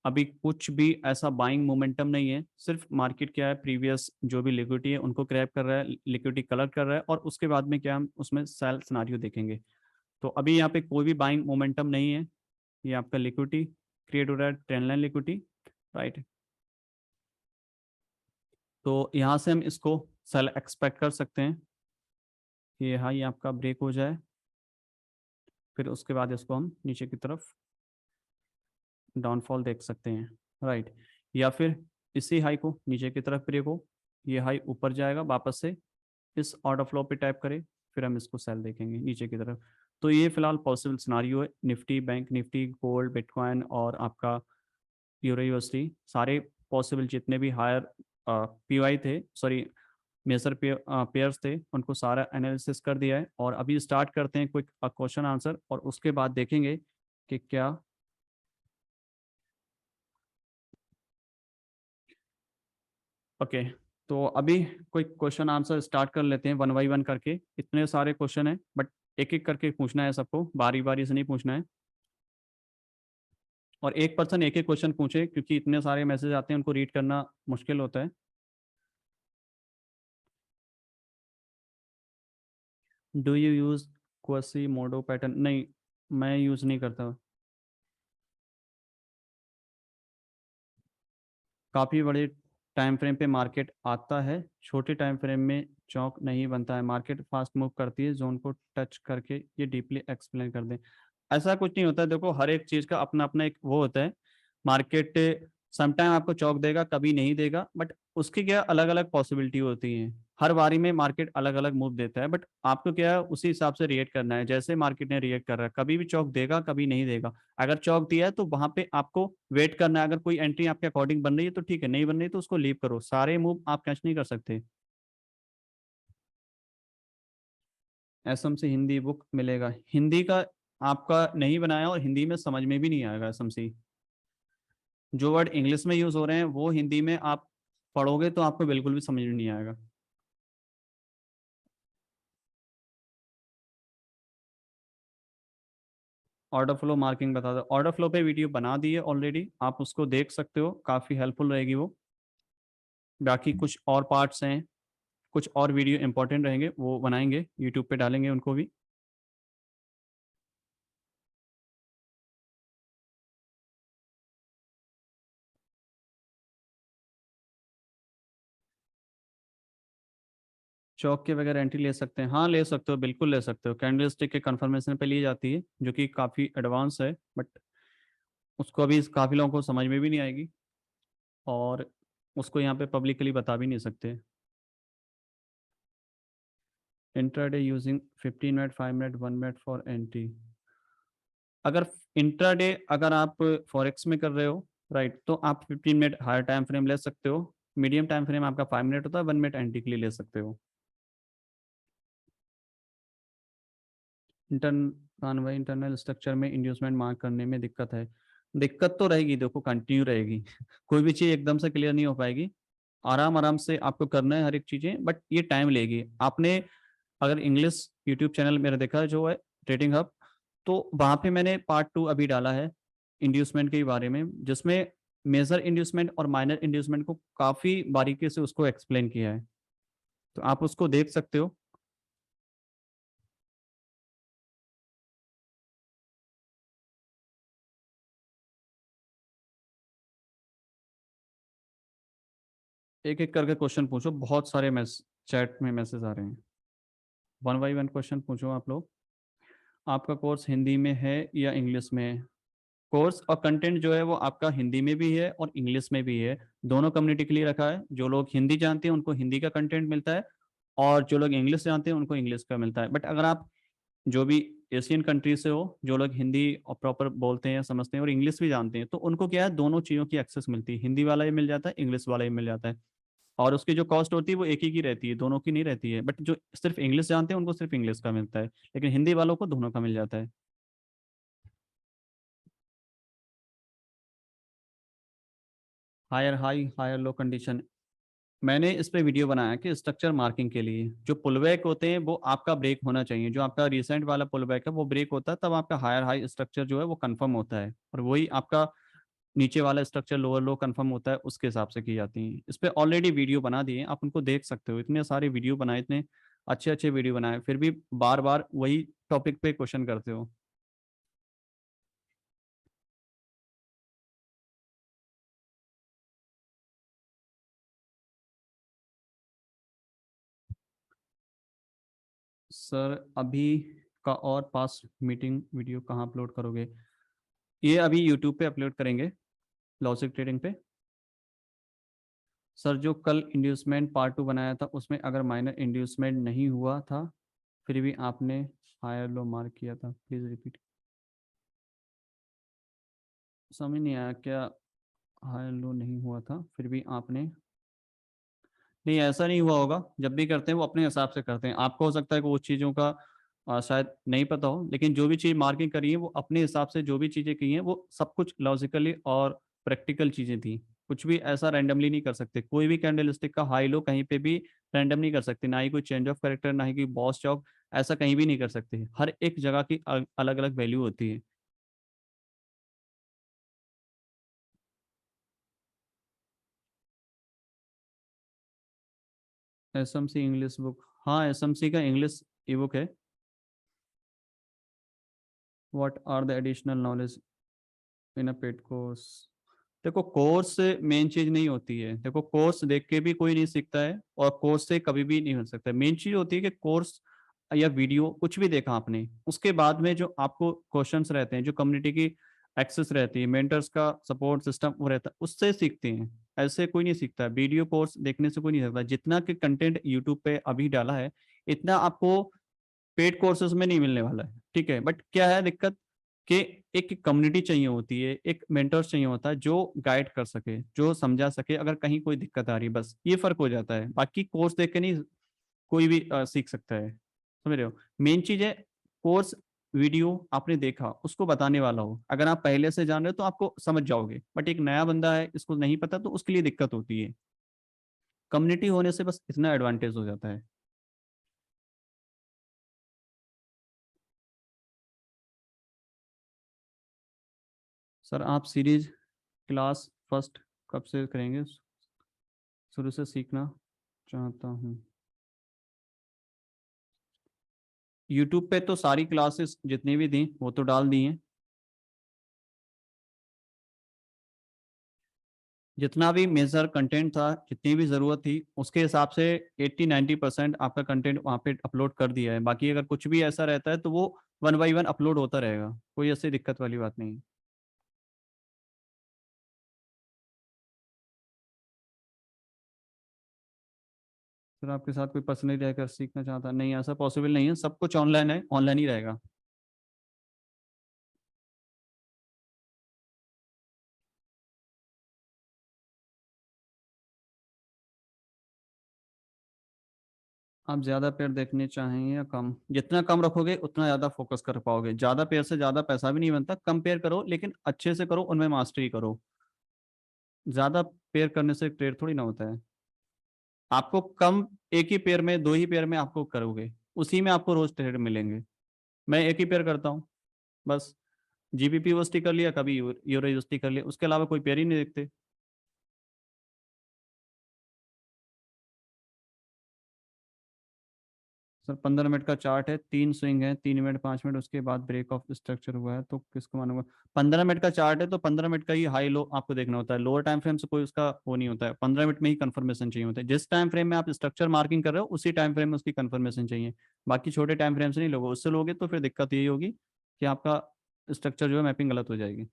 अभी कुछ भी ऐसा बाइंग मोमेंटम नहीं है। सिर्फ मार्केट क्या है प्रीवियस जो भी लिक्विडिटी है उनको क्रैप कर रहा है, लिक्विडिटी कलेक्ट कर रहा है, और उसके बाद में क्या हम उसमें सेल सिनारियो देखेंगे। तो अभी यहाँ पे कोई भी बाइंग मोमेंटम नहीं है। ये आपका लिक्विडिटी क्रिएट हो रहा है, ट्रेंड लाइन लिक्विडिटी, राइट। तो यहाँ से हम इसको सेल एक्सपेक्ट कर सकते हैं। ये हाई आपका ब्रेक हो जाए, फिर उसके बाद इसको हम नीचे की तरफ डाउनफॉल देख सकते हैं, राइट। या फिर इसी हाई को नीचे की तरफ ब्रेक हो, ये हाई ऊपर जाएगा वापस से, इस ऑर्डर फ्लो पे टाइप करें, फिर हम इसको सेल देखेंगे नीचे की तरफ। तो ये फिलहाल पॉसिबल सिनारियो है Nifty bank Nifty gold bitcoin और आपका यूरो यूएसडी, सारे पॉसिबल जितने भी हायर पीवाई थे, सॉरी मेजर पेयर्स थे, उनको सारा एनालिसिस कर दिया है। और अभी स्टार्ट करते हैं क्विक क्वेश्चन आंसर, और उसके बाद देखेंगे कि क्या। ओके, तो अभी कोई क्वेश्चन आंसर स्टार्ट कर लेते हैं वन बाई वन करके। इतने सारे क्वेश्चन है बट एक एक करके पूछना है सबको, बारी बारी से नहीं पूछना है। और एक पर्सन एक एक क्वेश्चन पूछे, क्योंकि इतने सारे मैसेज आते हैं उनको रीड करना मुश्किल होता है। Do you use Quasimodo pattern? नहीं, मैं यूज़ नहीं करता। काफ़ी बड़े टाइम फ्रेम पे मार्केट आता है, छोटे टाइम फ्रेम में चौक नहीं बनता है। मार्केट फास्ट मूव करती है, जोन को टच करके ये डीपली एक्सप्लेन कर दें। ऐसा कुछ नहीं होता है, देखो हर एक चीज़ का अपना अपना एक वो होता है। मार्केट समटाइम आपको चौक देगा, कभी नहीं देगा, बट उसकी क्या अलग अलग पॉसिबिलिटी होती है। हर बारी में मार्केट अलग अलग मूव देता है, बट आपको क्या है उसी हिसाब से रिएक्ट करना है, जैसे मार्केट ने रिएक्ट कर रहा है। कभी भी चौक देगा, कभी नहीं देगा। अगर चौक दिया है तो वहां पे आपको वेट करना है। अगर कोई एंट्री आपके अकॉर्डिंग बन रही है तो ठीक है, नहीं बन रही है तो उसको लीव करो। सारे मूव आप कैच नहीं कर सकते। एसएम से हिंदी बुक मिलेगा? हिंदी का आपका नहीं बनाया और हिंदी में समझ में भी नहीं आएगा एसएम से। जो वर्ड इंग्लिश में यूज हो रहे हैं वो हिंदी में आप पढ़ोगे तो आपको बिल्कुल भी समझ में नहीं आएगा। ऑर्डर फ्लो मार्किंग बता दो। ऑर्डर फ्लो पे वीडियो बना दी है ऑलरेडी, आप उसको देख सकते हो, काफ़ी हेल्पफुल रहेगी वो। बाकी कुछ और पार्ट्स हैं, कुछ और वीडियो इंपॉर्टेंट रहेंगे वो बनाएंगे, यूट्यूब पे डालेंगे उनको भी। चौक के बगैर एंट्री ले सकते हैं? हाँ ले सकते हो, बिल्कुल ले सकते हो। कैंडल स्टिक के कंफर्मेशन पे ली जाती है, जो कि काफ़ी एडवांस है, बट उसको अभी काफ़ी लोगों को समझ में भी नहीं आएगी, और उसको यहाँ पे पब्लिकली बता भी नहीं सकते। Intraday using 15 minute, 5 minute, 1 minute for entry. अगर इंट्राडे अगर आप फॉरेक्स में कर रहे हो, राइट, तो आप 15 मिनट हायर टाइम फ्रेम ले सकते हो। मीडियम टाइम फ्रेम आपका 5 मिनट होता है, 1 मिनट एंट्री के लिए ले सकते हो। इंटरन कान भाई, इंटरनल स्ट्रक्चर में इंड्यूसमेंट मार्क करने में दिक्कत है? दिक्कत तो रहेगी, देखो कंटिन्यू रहेगी। कोई भी चीज़ एकदम से क्लियर नहीं हो पाएगी। आराम आराम से आपको करना है हर एक चीज़ें, बट ये टाइम लेगी। आपने अगर इंग्लिश यूट्यूब चैनल मेरा देखा है जो है ट्रेडिंग हब, तो वहाँ पे मैंने पार्ट 2 अभी डाला है इंड्यूसमेंट के बारे में, जिसमें मेजर इंड्यूसमेंट और माइनर इंड्यूसमेंट को काफ़ी बारीकी से उसको एक्सप्लेन किया है, तो आप उसको देख सकते हो। एक एक करके क्वेश्चन पूछो, बहुत सारे चैट में मैसेज आ रहे हैं। वन बाई वन क्वेश्चन पूछो आप लोग। आपका कोर्स हिंदी में है या इंग्लिश में है? कोर्स और कंटेंट जो है वो आपका हिंदी में भी है और इंग्लिश में भी है। दोनों कम्युनिटी के लिए रखा है। जो लोग हिंदी जानते हैं उनको हिंदी का कंटेंट मिलता है, और जो लोग इंग्लिश जानते हैं उनको इंग्लिश का मिलता है। बट अगर आप जो भी एशियन कंट्री से हो, जो लोग हिंदी और प्रॉपर बोलते हैं, समझते हैं और इंग्लिश भी जानते हैं, तो उनको क्या है दोनों चीज़ों की एक्सेस मिलती है। हिंदी वाला भी मिल जाता है, इंग्लिश वाला भी मिल जाता है। और उसकी जो कॉस्ट होती है वो एक ही की रहती है, दोनों की नहीं रहती है। बट जो सिर्फ इंग्लिश जानते हैं उनको सिर्फ इंग्लिश का मिलता है, लेकिन हिंदी वालों को दोनों का मिल जाता है। Higher high, higher low condition. मैंने इस पे वीडियो बनाया कि स्ट्रक्चर मार्किंग के लिए जो पुलबैक होते हैं वो आपका ब्रेक होना चाहिए। जो आपका रिसेंट वाला पुलबैक है वो ब्रेक होता है, तब आपका हायर हाई स्ट्रक्चर जो है वो कंफर्म होता है, और वही आपका नीचे वाला स्ट्रक्चर लोअर लो कंफर्म होता है, उसके हिसाब से की जाती है। इस पे ऑलरेडी वीडियो बना दिए हैं, आप उनको देख सकते हो। इतने सारे वीडियो बनाए, इतने अच्छे अच्छे वीडियो बनाए, फिर भी बार बार वही टॉपिक पे क्वेश्चन करते हो। सर अभी का और पास मीटिंग वीडियो कहाँ अपलोड करोगे? ये अभी यूट्यूब पे अपलोड करेंगे, लॉजिक ट्रेडिंग पे। सर जो कल इंड्यूसमेंट पार्ट 2 बनाया था उसमें अगर माइनर इंड्यूसमेंट नहीं हुआ था फिर भी आपने हायर लो मार्क किया था, प्लीज़ रिपीट। समझ नहीं आया क्या? हायर लो नहीं हुआ था फिर भी आपने? नहीं, ऐसा नहीं हुआ होगा। जब भी करते हैं वो अपने हिसाब से करते हैं। आपको हो सकता है कि वो चीज़ों का शायद नहीं पता हो, लेकिन जो भी चीज़ मार्किंग करी है वो अपने हिसाब से जो भी चीज़ें की हैं वो सब कुछ लॉजिकली और प्रैक्टिकल चीज़ें थी। कुछ भी ऐसा रैंडमली नहीं कर सकते। कोई भी कैंडल स्टिक का हाई लो कहीं पे भी रैंडम नहीं कर सकते, ना ही कोई चेंज ऑफ करेक्टर, ना ही कोई बॉस चौक, ऐसा कहीं भी नहीं कर सकते। हर एक जगह की अलग अलग वैल्यू होती है। S M C English book? हाँ, एस एम सी का इंग्लिश ई बुक है। What are the additional knowledge in a paid course? देखो कोर्स मेन चीज नहीं होती है, देखो कोर्स देख के भी कोई नहीं सीखता है और कोर्स से कभी भी नहीं हो सकता। मेन चीज होती है कि कोर्स या वीडियो कुछ भी देखा आपने, उसके बाद में जो आपको क्वेश्चंस रहते हैं, जो कम्युनिटी की एक्सेस रहती है, मेंटर्स का सपोर्ट सिस्टम वो रहता है, उससे सीखते हैं। ऐसे कोई नहीं सीखता, वीडियो कोर्स देखने से कोई नहीं सीखता। जितना कि कंटेंट यूट्यूब पे अभी डाला है, इतना आपको पेड कोर्सेज में नहीं मिलने वाला है, ठीक है। बट क्या है दिक्कत कि एक कम्युनिटी चाहिए होती है, एक मेंटर चाहिए होता है जो गाइड कर सके, जो समझा सके अगर कहीं कोई दिक्कत आ रही है, बस ये फर्क हो जाता है। बाकी कोर्स देख के नहीं कोई भी सीख सकता है, समझ रहे हो। मेन चीज है कोर्स वीडियो आपने देखा, उसको बताने वाला हो। अगर आप पहले से जान रहे हो तो आपको समझ जाओगे, बट एक नया बंदा है, इसको नहीं पता, तो उसके लिए दिक्कत होती है। कम्युनिटी होने से बस इतना एडवांटेज हो जाता है। सर आप सीरीज क्लास फर्स्ट कब से करेंगे? शुरू से सीखना चाहता हूँ। यूट्यूब पे तो सारी क्लासेस जितनी भी थी वो तो डाल दी हैं। जितना भी मेजर कंटेंट था, जितनी भी ज़रूरत थी, उसके हिसाब से 80-90% आपका कंटेंट वहाँ पे अपलोड कर दिया है। बाकी अगर कुछ भी ऐसा रहता है तो वो 1 बाय 1 अपलोड होता रहेगा, कोई ऐसी दिक्कत वाली बात नहीं है। सर आपके साथ कोई पर्सनली रहकर सीखना चाहता? नहीं, ऐसा पॉसिबल नहीं है, सब कुछ ऑनलाइन है, ऑनलाइन ही रहेगा। आप ज़्यादा पेड़ देखने चाहेंगे या कम? जितना कम रखोगे उतना ज़्यादा फोकस कर पाओगे। ज़्यादा पेड़ से ज़्यादा पैसा भी नहीं बनता, कम पेड़ करो लेकिन अच्छे से करो, उनमें मास्टरी करो। ज़्यादा पेड़ करने से ट्रेड थोड़ी ना होता है। आपको कम, एक ही पेड़ में, दो ही पेड़ में आपको करोगे, उसी में आपको रोज ट्रेड मिलेंगे। मैं एक ही पेड़ करता हूँ बस। जीबीपी यूएसटी कर लिया, कभी यूरो यूएसटी कर लिया, उसके अलावा कोई पेड़ ही नहीं देखते। सर 15 मिनट का चार्ट है, 3 स्विंग है, 3 मिनट 5 मिनट, उसके बाद ब्रेक ऑफ स्ट्रक्चर हुआ है, तो किसको मानूंगा? 15 मिनट का चार्ट है तो 15 मिनट का ही हाई लो आपको देखना होता है। लोअर टाइम फ्रेम से कोई उसका वो नहीं होता है, 15 मिनट में ही कंफर्मेशन चाहिए होता है। जिस टाइम फ्रेम में आप स्ट्रक्चर मार्किंग कर रहे हो उसी टाइम फ्रेम में उसकी कंफर्मेशन चाहिए। बाकी छोटे टाइम फ्रेम से नहीं लोगे, उससे लोगे तो फिर दिक्कत यही होगी कि आपका स्ट्रक्चर जो है मैपिंग गलत हो जाएगी।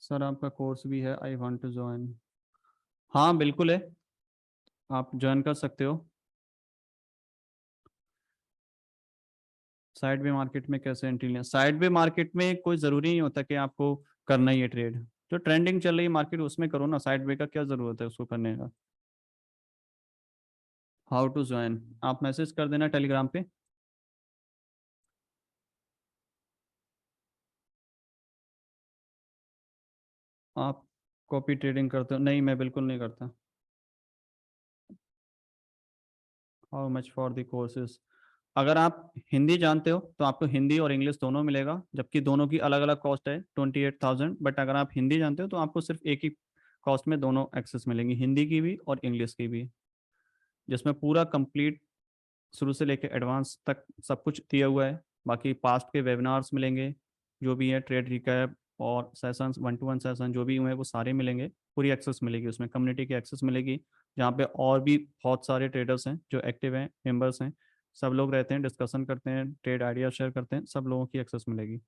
सर आपका कोर्स भी है, आई वांट टू ज्वाइन। हाँ बिल्कुल है, आप ज्वाइन कर सकते हो। साइड वे मार्केट में कैसे एंट्री लें? साइड वे मार्केट में कोई ज़रूरी नहीं होता कि आपको करना ही है ट्रेड। जो ट्रेंडिंग चल रही है मार्केट उसमें करो ना, साइड वे का क्या ज़रूरत है उसको करने का। हाउ टू ज्वाइन, आप मैसेज कर देना टेलीग्राम पे। आप कॉपी ट्रेडिंग करते हो? नहीं, मैं बिल्कुल नहीं करता। How much for the courses? अगर आप हिंदी जानते हो तो आपको हिंदी और इंग्लिश दोनों मिलेगा, जबकि दोनों की अलग अलग कॉस्ट है 28,000। बट अगर आप हिंदी जानते हो तो आपको सिर्फ एक ही कॉस्ट में दोनों एक्सेस मिलेंगी, हिंदी की भी और इंग्लिश की भी, जिसमें पूरा कंप्लीट शुरू से लेकर एडवांस तक सब कुछ दिया हुआ है। बाकी पास्ट के वेबिनार्स मिलेंगे, जो भी है ट्रेड रिकैप और सेशंस, 1-to-1 सेशन जो भी हुए वो सारे मिलेंगे। पूरी एक्सेस मिलेगी उसमें, कम्युनिटी की एक्सेस मिलेगी, जहाँ पे और भी बहुत सारे ट्रेडर्स हैं जो एक्टिव हैं, मेंबर्स हैं, सब लोग रहते हैं, डिस्कशन करते हैं, ट्रेड आइडिया शेयर करते हैं, सब लोगों की एक्सेस मिलेगी।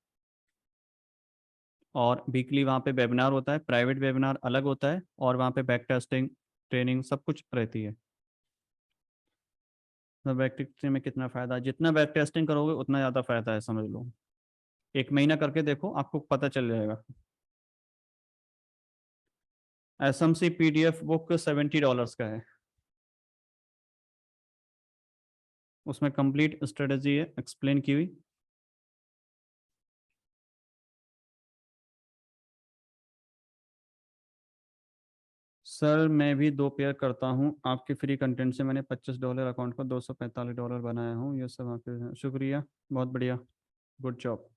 और वीकली वहाँ पे वेबिनार होता है, प्राइवेट वेबिनार अलग होता है, और वहाँ पे बैक टेस्टिंग, ट्रेनिंग सब कुछ रहती है। तो बैक टेस्टिंग में कितना फ़ायदा है? जितना बैक टेस्टिंग करोगे उतना ज़्यादा फ़ायदा है, समझ लो। 1 महीना करके देखो, आपको पता चल जाएगा। S M C PDF book $70 का है। उसमें कंप्लीट स्ट्रेटेजी है एक्सप्लेन की हुई। सर मैं भी 2 पेयर करता हूँ, आपके फ्री कंटेंट से मैंने $25 अकाउंट को $245 बनाया हूँ, ये सब आपके, शुक्रिया, बहुत बढ़िया, गुड जॉब।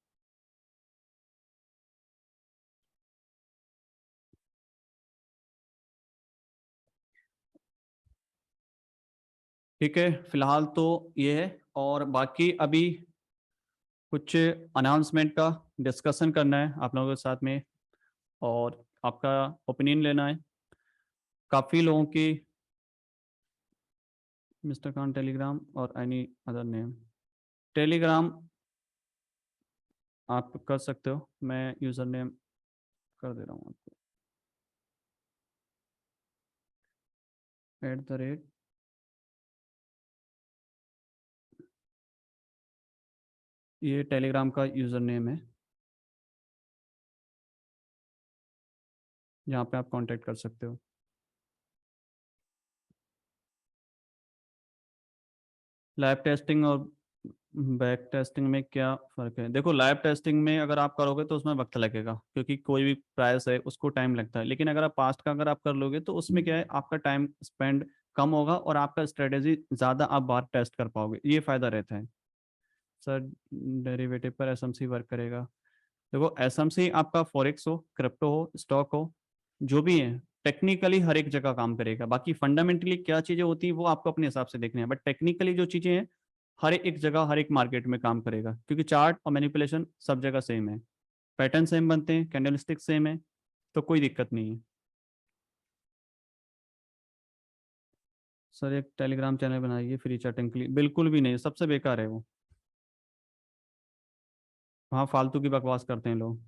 ठीक है, फिलहाल तो ये है, और बाकी अभी कुछ अनाउंसमेंट का डिस्कशन करना है आप लोगों के साथ में, और आपका ओपिनियन लेना है। काफ़ी लोगों की मिस्टर खान टेलीग्राम और एनी अदर नेम, टेलीग्राम आप कर सकते हो, मैं यूज़र नेम कर दे रहा हूँ आपको, @ ये टेलीग्राम का यूज़र नेम है, जहाँ पे आप कांटेक्ट कर सकते हो। लैब टेस्टिंग और बैक टेस्टिंग में क्या फ़र्क है? देखो, लैब टेस्टिंग में अगर आप करोगे तो उसमें वक्त लगेगा, क्योंकि कोई भी प्राइस है उसको टाइम लगता है, लेकिन अगर आप पास्ट का अगर आप कर लोगे तो उसमें क्या है, आपका टाइम स्पेंड कम होगा और आपका स्ट्रेटेजी ज़्यादा आप बार टेस्ट कर पाओगे, ये फ़ायदा रहता है। सर, डेरिवेटिव पर एसएमसी वर्क करेगा? देखो, एसएमसी आपका फॉरेक्स हो, क्रिप्टो हो, स्टॉक हो, जो भी है, टेक्निकली हर एक जगह काम करेगा। बाकी फंडामेंटली क्या चीज़ें होती हैं वो आपको अपने हिसाब से देखने हैं, बट टेक्निकली जो चीज़ें हैं हर एक जगह हर एक मार्केट में काम करेगा, क्योंकि चार्ट और मैनिपुलेशन सब जगह सेम है, पैटर्न सेम बनते हैं, कैंडलस्टिक सेम है, तो कोई दिक्कत नहीं है। सर, एक टेलीग्राम चैनल बनाइए फ्री चैटिंग के लिए। बिल्कुल भी नहीं, सबसे बेकार है वो, वहाँ फालतू की बकवास करते हैं लोग।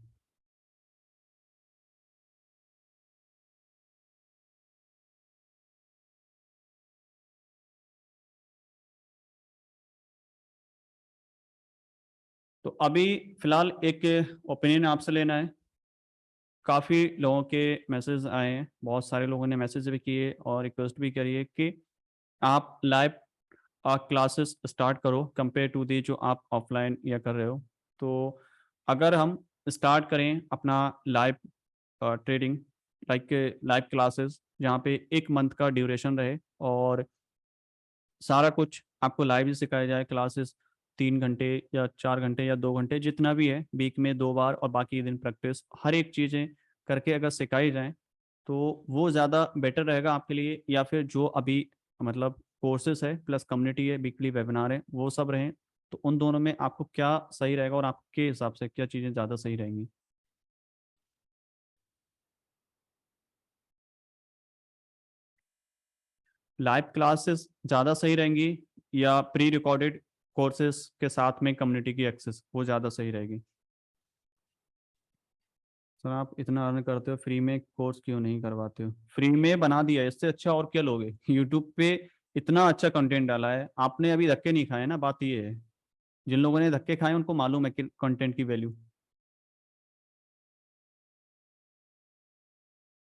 तो अभी फिलहाल एक ओपिनियन आपसे लेना है। काफ़ी लोगों के मैसेज आए हैं, बहुत सारे लोगों ने मैसेज भी किए और रिक्वेस्ट भी करी है कि आप लाइव क्लासेस स्टार्ट करो कंपेयर टू दी जो आप ऑफलाइन या कर रहे हो। तो अगर हम स्टार्ट करें अपना live trading, like live classes, जहाँ पे 1 मंथ का ड्यूरेशन रहे और सारा कुछ आपको लाइव ही सिखाया जाए, क्लासेस 3 घंटे या 4 घंटे या 2 घंटे जितना भी है, वीक में 2 बार, और बाकी दिन प्रैक्टिस, हर एक चीज़ें करके अगर सिखाई जाए तो वो ज़्यादा बेटर रहेगा आपके लिए। या फिर जो अभी मतलब कोर्सेज है प्लस कम्युनिटी है, वीकली वेबिनार है, वो सब रहें, तो उन दोनों में आपको क्या सही रहेगा और आपके हिसाब से क्या चीज़ें ज़्यादा सही रहेंगी? लाइव क्लासेस ज़्यादा सही रहेंगी या प्री रिकॉर्डेड कोर्सेज के साथ में कम्युनिटी की एक्सेस वो ज़्यादा सही रहेगी? सर, आप इतना अर्न करते हो, फ्री में कोर्स क्यों नहीं करवाते हो? फ्री में बना दिया, इससे अच्छा और क्या लोगे? यूट्यूब पे इतना अच्छा कंटेंट डाला है आपने, अभी धक्के नहीं खाए ना, बात ये है। जिन लोगों ने धक्के खाए उनको मालूम है कि कंटेंट की value.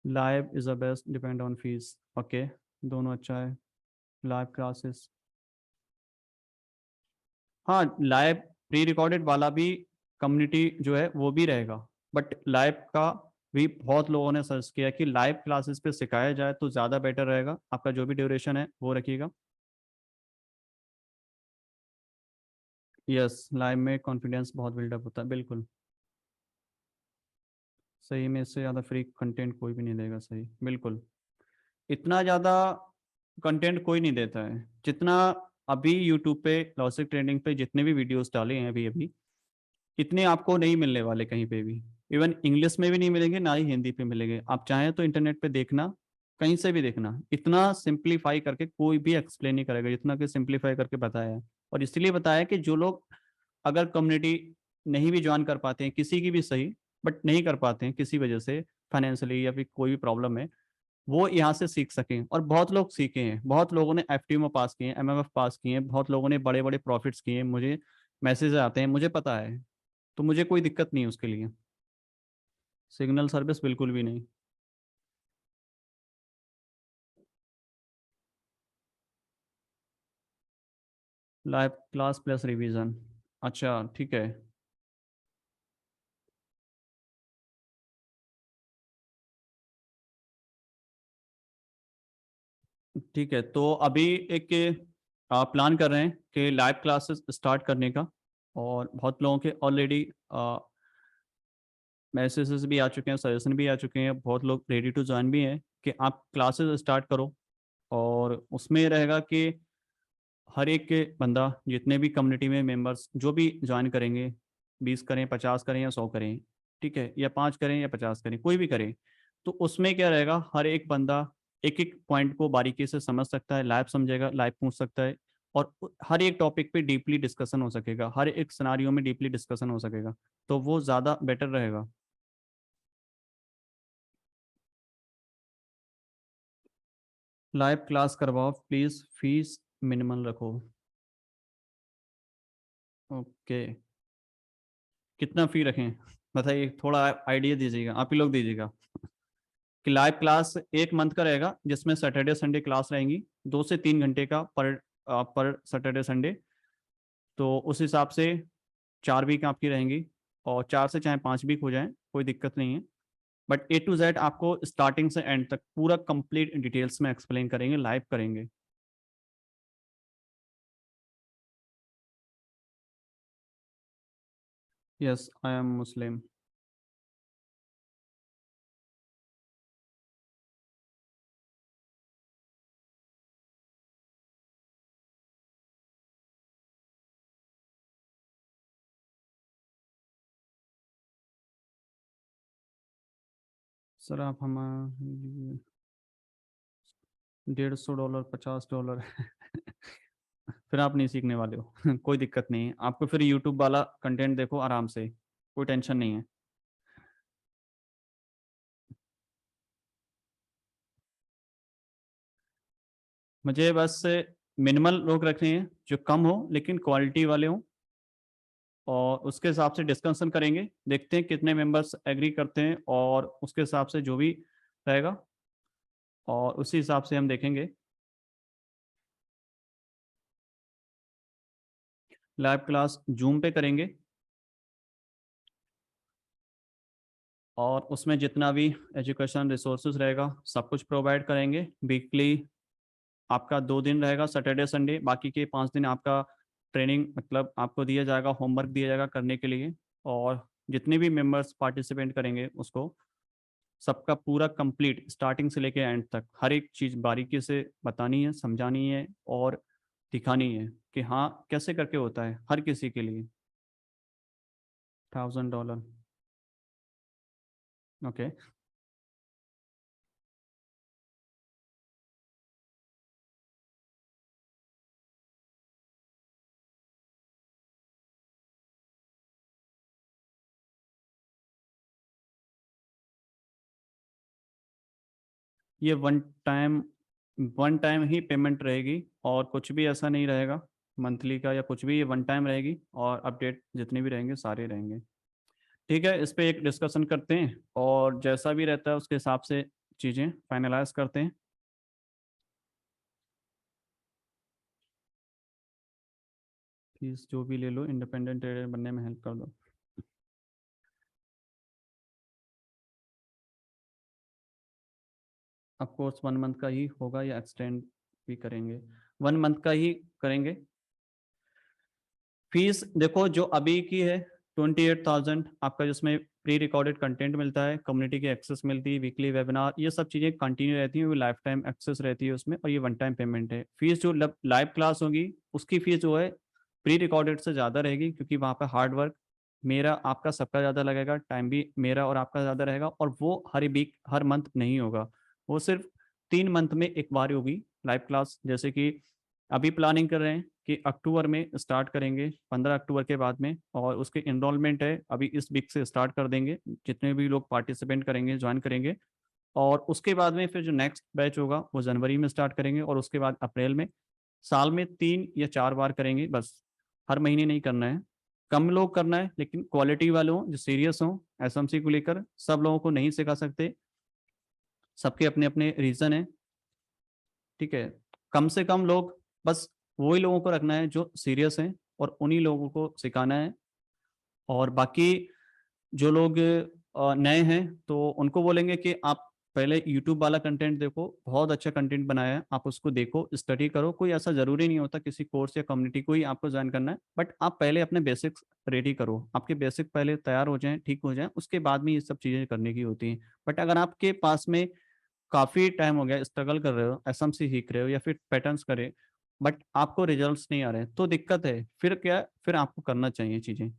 Live is the best, depend on fees. Okay, दोनों अच्छा है। लाइव क्लासेस, हाँ, लाइव प्री रिकॉर्डेड वाला भी कम्युनिटी जो है वो भी रहेगा, बट लाइव का भी बहुत लोगों ने सर्च किया कि लाइव क्लासेस पे सिखाया जाए तो ज़्यादा बेटर रहेगा। आपका जो भी ड्यूरेशन है वो रखिएगा। यस, लाइव में कॉन्फिडेंस बहुत बिल्डअप होता है, बिल्कुल सही में। इससे ज़्यादा फ्री कंटेंट कोई भी नहीं देगा, सही, बिल्कुल। इतना ज़्यादा कंटेंट कोई नहीं देता है जितना अभी यूट्यूब पे लॉजिक ट्रेंडिंग पे जितने भी वीडियोस डाले हैं अभी अभी, इतने आपको नहीं मिलने वाले कहीं पे भी। इवन इंग्लिश में भी नहीं मिलेंगे, ना ही हिंदी पे मिलेंगे। आप चाहें तो इंटरनेट पे देखना, कहीं से भी देखना, इतना सिंप्लीफाई करके कोई भी एक्सप्लेन नहीं करेगा जितना कि सिंप्लीफाई करके बताया है। और इसलिए बताया कि जो लोग अगर कम्युनिटी नहीं भी ज्वाइन कर पाते हैं, किसी की भी सही, बट नहीं कर पाते हैं किसी वजह से, फाइनेंशियली या फिर कोई भी प्रॉब्लम है, वो यहाँ से सीख सकें। और बहुत लोग सीखे हैं, बहुत लोगों ने एफटीएमओ पास किए हैं, एमएमएफ पास किए हैं, बहुत लोगों ने बड़े बड़े प्रॉफिट्स किए हैं, मुझे मैसेज आते हैं, मुझे पता है। तो मुझे कोई दिक्कत नहीं है उसके लिए। सिग्नल सर्विस बिल्कुल भी नहीं। लाइव क्लास प्लस रिवीजन, अच्छा ठीक है। ठीक है, तो अभी एक प्लान कर रहे हैं कि लाइव क्लासेस स्टार्ट करने का, और बहुत लोगों के ऑलरेडी मैसेजेस भी आ चुके हैं, सजेशन भी आ चुके हैं, बहुत लोग रेडी टू ज्वाइन भी हैं कि आप क्लासेस स्टार्ट करो। और उसमें रहेगा कि हर एक के बंदा, जितने भी कम्युनिटी में मेंबर्स जो भी ज्वाइन करेंगे, 20 करें, 50 करें या 100 करें, ठीक है, या 5 करें या 50 करें, कोई भी करें, तो उसमें क्या रहेगा, हर एक बंदा एक एक पॉइंट को बारीकी से समझ सकता है, लाइव समझेगा, लाइव पूछ सकता है, और हर एक टॉपिक पे डीपली डिस्कशन हो सकेगा, हर एक सिनारियो में डीपली डिस्कशन हो सकेगा, तो वो ज़्यादा बेटर रहेगा। लाइव क्लास करवाओ प्लीज़, फीस मिनिमल रखो। ओके, कितना फ़ी रखें, बताइए, थोड़ा आइडिया दीजिएगा, आप ही लोग दीजिएगा। कि लाइव क्लास 1 मंथ का रहेगा, जिसमें सैटरडे संडे क्लास रहेंगी, 2 से 3 घंटे का पर सैटरडे संडे। तो उस हिसाब से 4 वीक आपकी रहेंगी, और 4 से चाहे 5 वीक हो जाए, कोई दिक्कत नहीं है। बट A to Z आपको स्टार्टिंग से एंड तक पूरा कंप्लीट डिटेल्स में एक्सप्लेन करेंगे, लाइव करेंगे। Yes, I am Muslim. Sir आप हमारे $150, $50 फिर आप नहीं सीखने वाले हो कोई दिक्कत नहीं है, आपको फिर यूट्यूब वाला कंटेंट देखो आराम से, कोई टेंशन नहीं है। मुझे बस मिनिमल लोग रखने हैं, जो कम हो लेकिन क्वालिटी वाले हों, और उसके हिसाब से डिस्कशन करेंगे, देखते हैं कितने मेंबर्स एग्री करते हैं, और उसके हिसाब से जो भी रहेगा, और उसी हिसाब से हम देखेंगे। लाइव क्लास जूम पे करेंगे, और उसमें जितना भी एजुकेशन रिसोर्सेज रहेगा सब कुछ प्रोवाइड करेंगे। वीकली आपका 2 दिन रहेगा, सैटरडे संडे, बाकी के 5 दिन आपका ट्रेनिंग, मतलब आपको दिया जाएगा, होमवर्क दिया जाएगा करने के लिए, और जितने भी मेंबर्स पार्टिसिपेट करेंगे उसको सबका पूरा कंप्लीट स्टार्टिंग से लेके एंड तक हर एक चीज़ बारीकी से बतानी है, समझानी है, और दिखानी है कि हाँ कैसे करके होता है हर किसी के लिए। $1000। ओके। ये वन टाइम ही पेमेंट रहेगी, और कुछ भी ऐसा नहीं रहेगा मंथली का या कुछ भी, ये वन टाइम रहेगी, और अपडेट जितने भी रहेंगे सारे रहेंगे। ठीक है, इस पे एक डिस्कशन करते हैं, और जैसा भी रहता है उसके हिसाब से चीज़ें फाइनलाइज करते हैं। फीस जो भी ले लो, इंडिपेंडेंट ट्रेडर बनने में हेल्प कर दो। ऑफ कोर्स 1 मंथ का ही होगा, या एक्सटेंड भी करेंगे, 1 मंथ का ही करेंगे। फीस देखो, जो अभी की है 28,000 आपका, जिसमें प्री रिकॉर्डेड कंटेंट मिलता है, कम्युनिटी की एक्सेस मिलती है, वीकली वेबिनार, ये सब चीज़ें कंटिन्यू रहती हैं, वो लाइफ टाइम एक्सेस रहती है उसमें, और ये वन टाइम पेमेंट है। फीस जो लाइव क्लास होगी उसकी फीस जो है प्री रिकॉर्डेड से ज़्यादा रहेगी, क्योंकि वहाँ पर हार्ड वर्क मेरा आपका सबका ज़्यादा लगेगा, टाइम भी मेरा और आपका ज़्यादा रहेगा, और वो हर वीक हर मंथ नहीं होगा, वो सिर्फ 3 मंथ में एक बार होगी लाइव क्लास। जैसे कि अभी प्लानिंग कर रहे हैं कि अक्टूबर में स्टार्ट करेंगे, 15 अक्टूबर के बाद में, और उसके इनरोलमेंट है अभी इस वीक से स्टार्ट कर देंगे, जितने भी लोग पार्टिसिपेंट करेंगे, ज्वाइन करेंगे, और उसके बाद में फिर जो नेक्स्ट बैच होगा वो जनवरी में स्टार्ट करेंगे, और उसके बाद अप्रैल में। साल में 3 या 4 बार करेंगे बस, हर महीने नहीं करना है। कम लोग करना है, लेकिन क्वालिटी वाले हों, जो सीरियस हों एसएमसी को लेकर, सब लोगों को नहीं सिखा सकते, सबके अपने अपने रीज़न है। ठीक है, कम से कम लोग, बस वही लोगों को रखना है जो सीरियस हैं, और उन्हीं लोगों को सिखाना है। और बाकी जो लोग नए हैं, तो उनको बोलेंगे कि आप पहले यूट्यूब वाला कंटेंट देखो, बहुत अच्छा कंटेंट बनाया है, आप उसको देखो, स्टडी करो। कोई ऐसा ज़रूरी नहीं होता किसी कोर्स या कम्युनिटी को ही आपको ज्वाइन करना है, बट आप पहले अपने बेसिक्स रेडी करो, आपके बेसिक पहले तैयार हो जाएं, ठीक हो जाएं, उसके बाद में ये सब चीज़ें करने की होती हैं। बट अगर आपके पास में काफ़ी टाइम हो गया, स्ट्रगल कर रहे हो, एसएमसी सीख रहे हो, या फिर पैटर्न्स करे, बट आपको रिजल्ट्स नहीं आ रहे हैं तो दिक्कत है। फिर क्या है, फिर आपको करना चाहिए चीज़ें।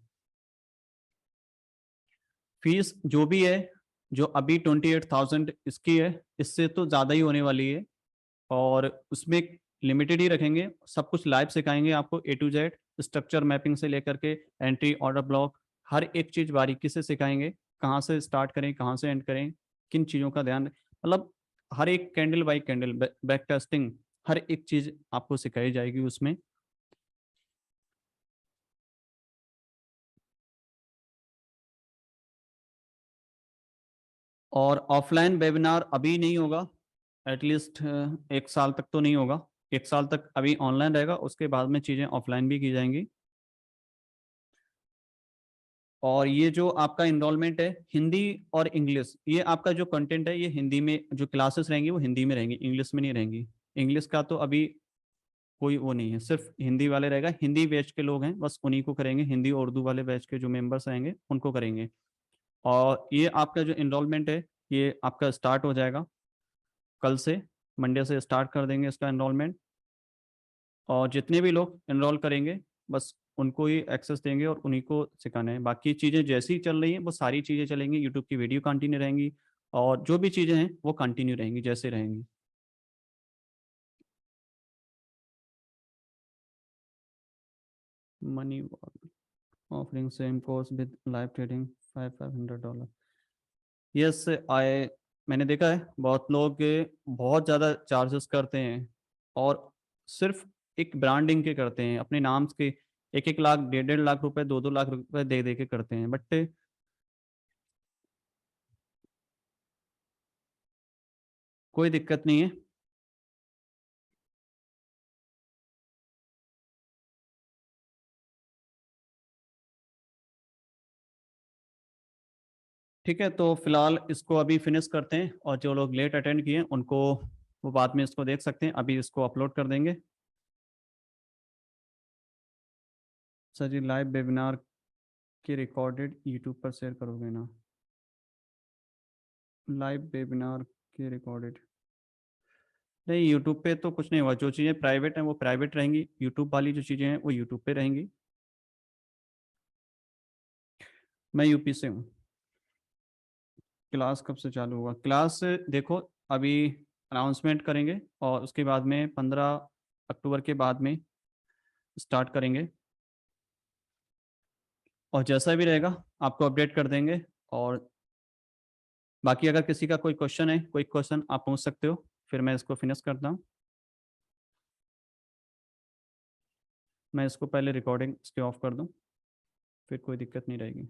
फीस जो भी है, जो अभी 28,000 इसकी है, इससे तो ज़्यादा ही होने वाली है। और उसमें लिमिटेड ही रखेंगे, सब कुछ लाइव सिखाएंगे आपको A to Z, structure mapping से लेकर के एंट्री, ऑर्डर ब्लॉक, हर एक चीज़ बारीकी से सिखाएंगे। कहाँ से स्टार्ट करें, कहाँ से एंड करें, किन चीज़ों का ध्यान, मतलब हर एक candle by candle, back testing, हर एक चीज़ आपको सिखाई जाएगी उसमें। और ऑफलाइन वेबिनार अभी नहीं होगा, एटलीस्ट 1 साल तक तो नहीं होगा। 1 साल तक अभी ऑनलाइन रहेगा, उसके बाद में चीज़ें ऑफलाइन भी की जाएंगी। और ये जो आपका इनरोलमेंट है, हिंदी और इंग्लिश, ये आपका जो कंटेंट है ये हिंदी में, जो क्लासेस रहेंगी वो हिंदी में रहेंगी, इंग्लिश में नहीं रहेंगी। इंग्लिश का तो अभी कोई वो नहीं है, सिर्फ हिंदी वाले रहेगा। हिंदी बैच के लोग हैं बस उन्हीं को करेंगे, हिंदी और उर्दू वाले बैच के जो मेंबर्स रहेंगे उनको करेंगे। और ये आपका जो इनरोलमेंट है, ये आपका स्टार्ट हो जाएगा कल से, मंडे से स्टार्ट कर देंगे इसका इनरोलमेंट। और जितने भी लोग इनरोल करेंगे बस उनको ही एक्सेस देंगे और उन्हीं को सिखाना है। बाकी चीज़ें जैसी चल रही हैं वो सारी चीज़ें चलेंगी, यूट्यूब की वीडियो कंटिन्यू रहेंगी, और जो भी चीज़ें हैं वो कंटिन्यू रहेंगी जैसे रहेंगी। Money offering same course with live trading, $500। Yes, I, मैंने देखा है बहुत लोग बहुत ज़्यादा चार्जेस करते हैं, और सिर्फ एक ब्रांडिंग के करते हैं अपने नाम के। 1-1 लाख, 1.5-1.5 लाख रुपए, 2-2 लाख रुपए दे दे के करते हैं, बट कोई दिक्कत नहीं है। ठीक है, तो फिलहाल इसको अभी फिनिश करते हैं, और जो लोग लेट अटेंड किए हैं उनको, वो बाद में इसको देख सकते हैं, अभी इसको अपलोड कर देंगे। सर जी, लाइव वेबिनार के रिकॉर्डेड यूट्यूब पर शेयर करोगे ना? लाइव वेबिनार के रिकॉर्डेड नहीं, यूट्यूब पे तो कुछ नहीं हुआ। जो चीज़ें प्राइवेट हैं वो प्राइवेट रहेंगी, यूट्यूब वाली जो चीज़ें हैं वो यूट्यूब पे रहेंगी। मैं यूपी से हूँ। क्लास कब से चालू होगा? क्लास देखो, अभी अनाउंसमेंट करेंगे और उसके बाद में 15 अक्टूबर के बाद में स्टार्ट करेंगे, और जैसा भी रहेगा आपको अपडेट कर देंगे। और बाकी अगर किसी का कोई क्वेश्चन है, कोई क्वेश्चन आप पूछ सकते हो, फिर मैं इसको फिनिश करता हूँ। मैं इसको पहले रिकॉर्डिंग इसके ऑफ कर दूँ, फिर कोई दिक्कत नहीं रहेगी।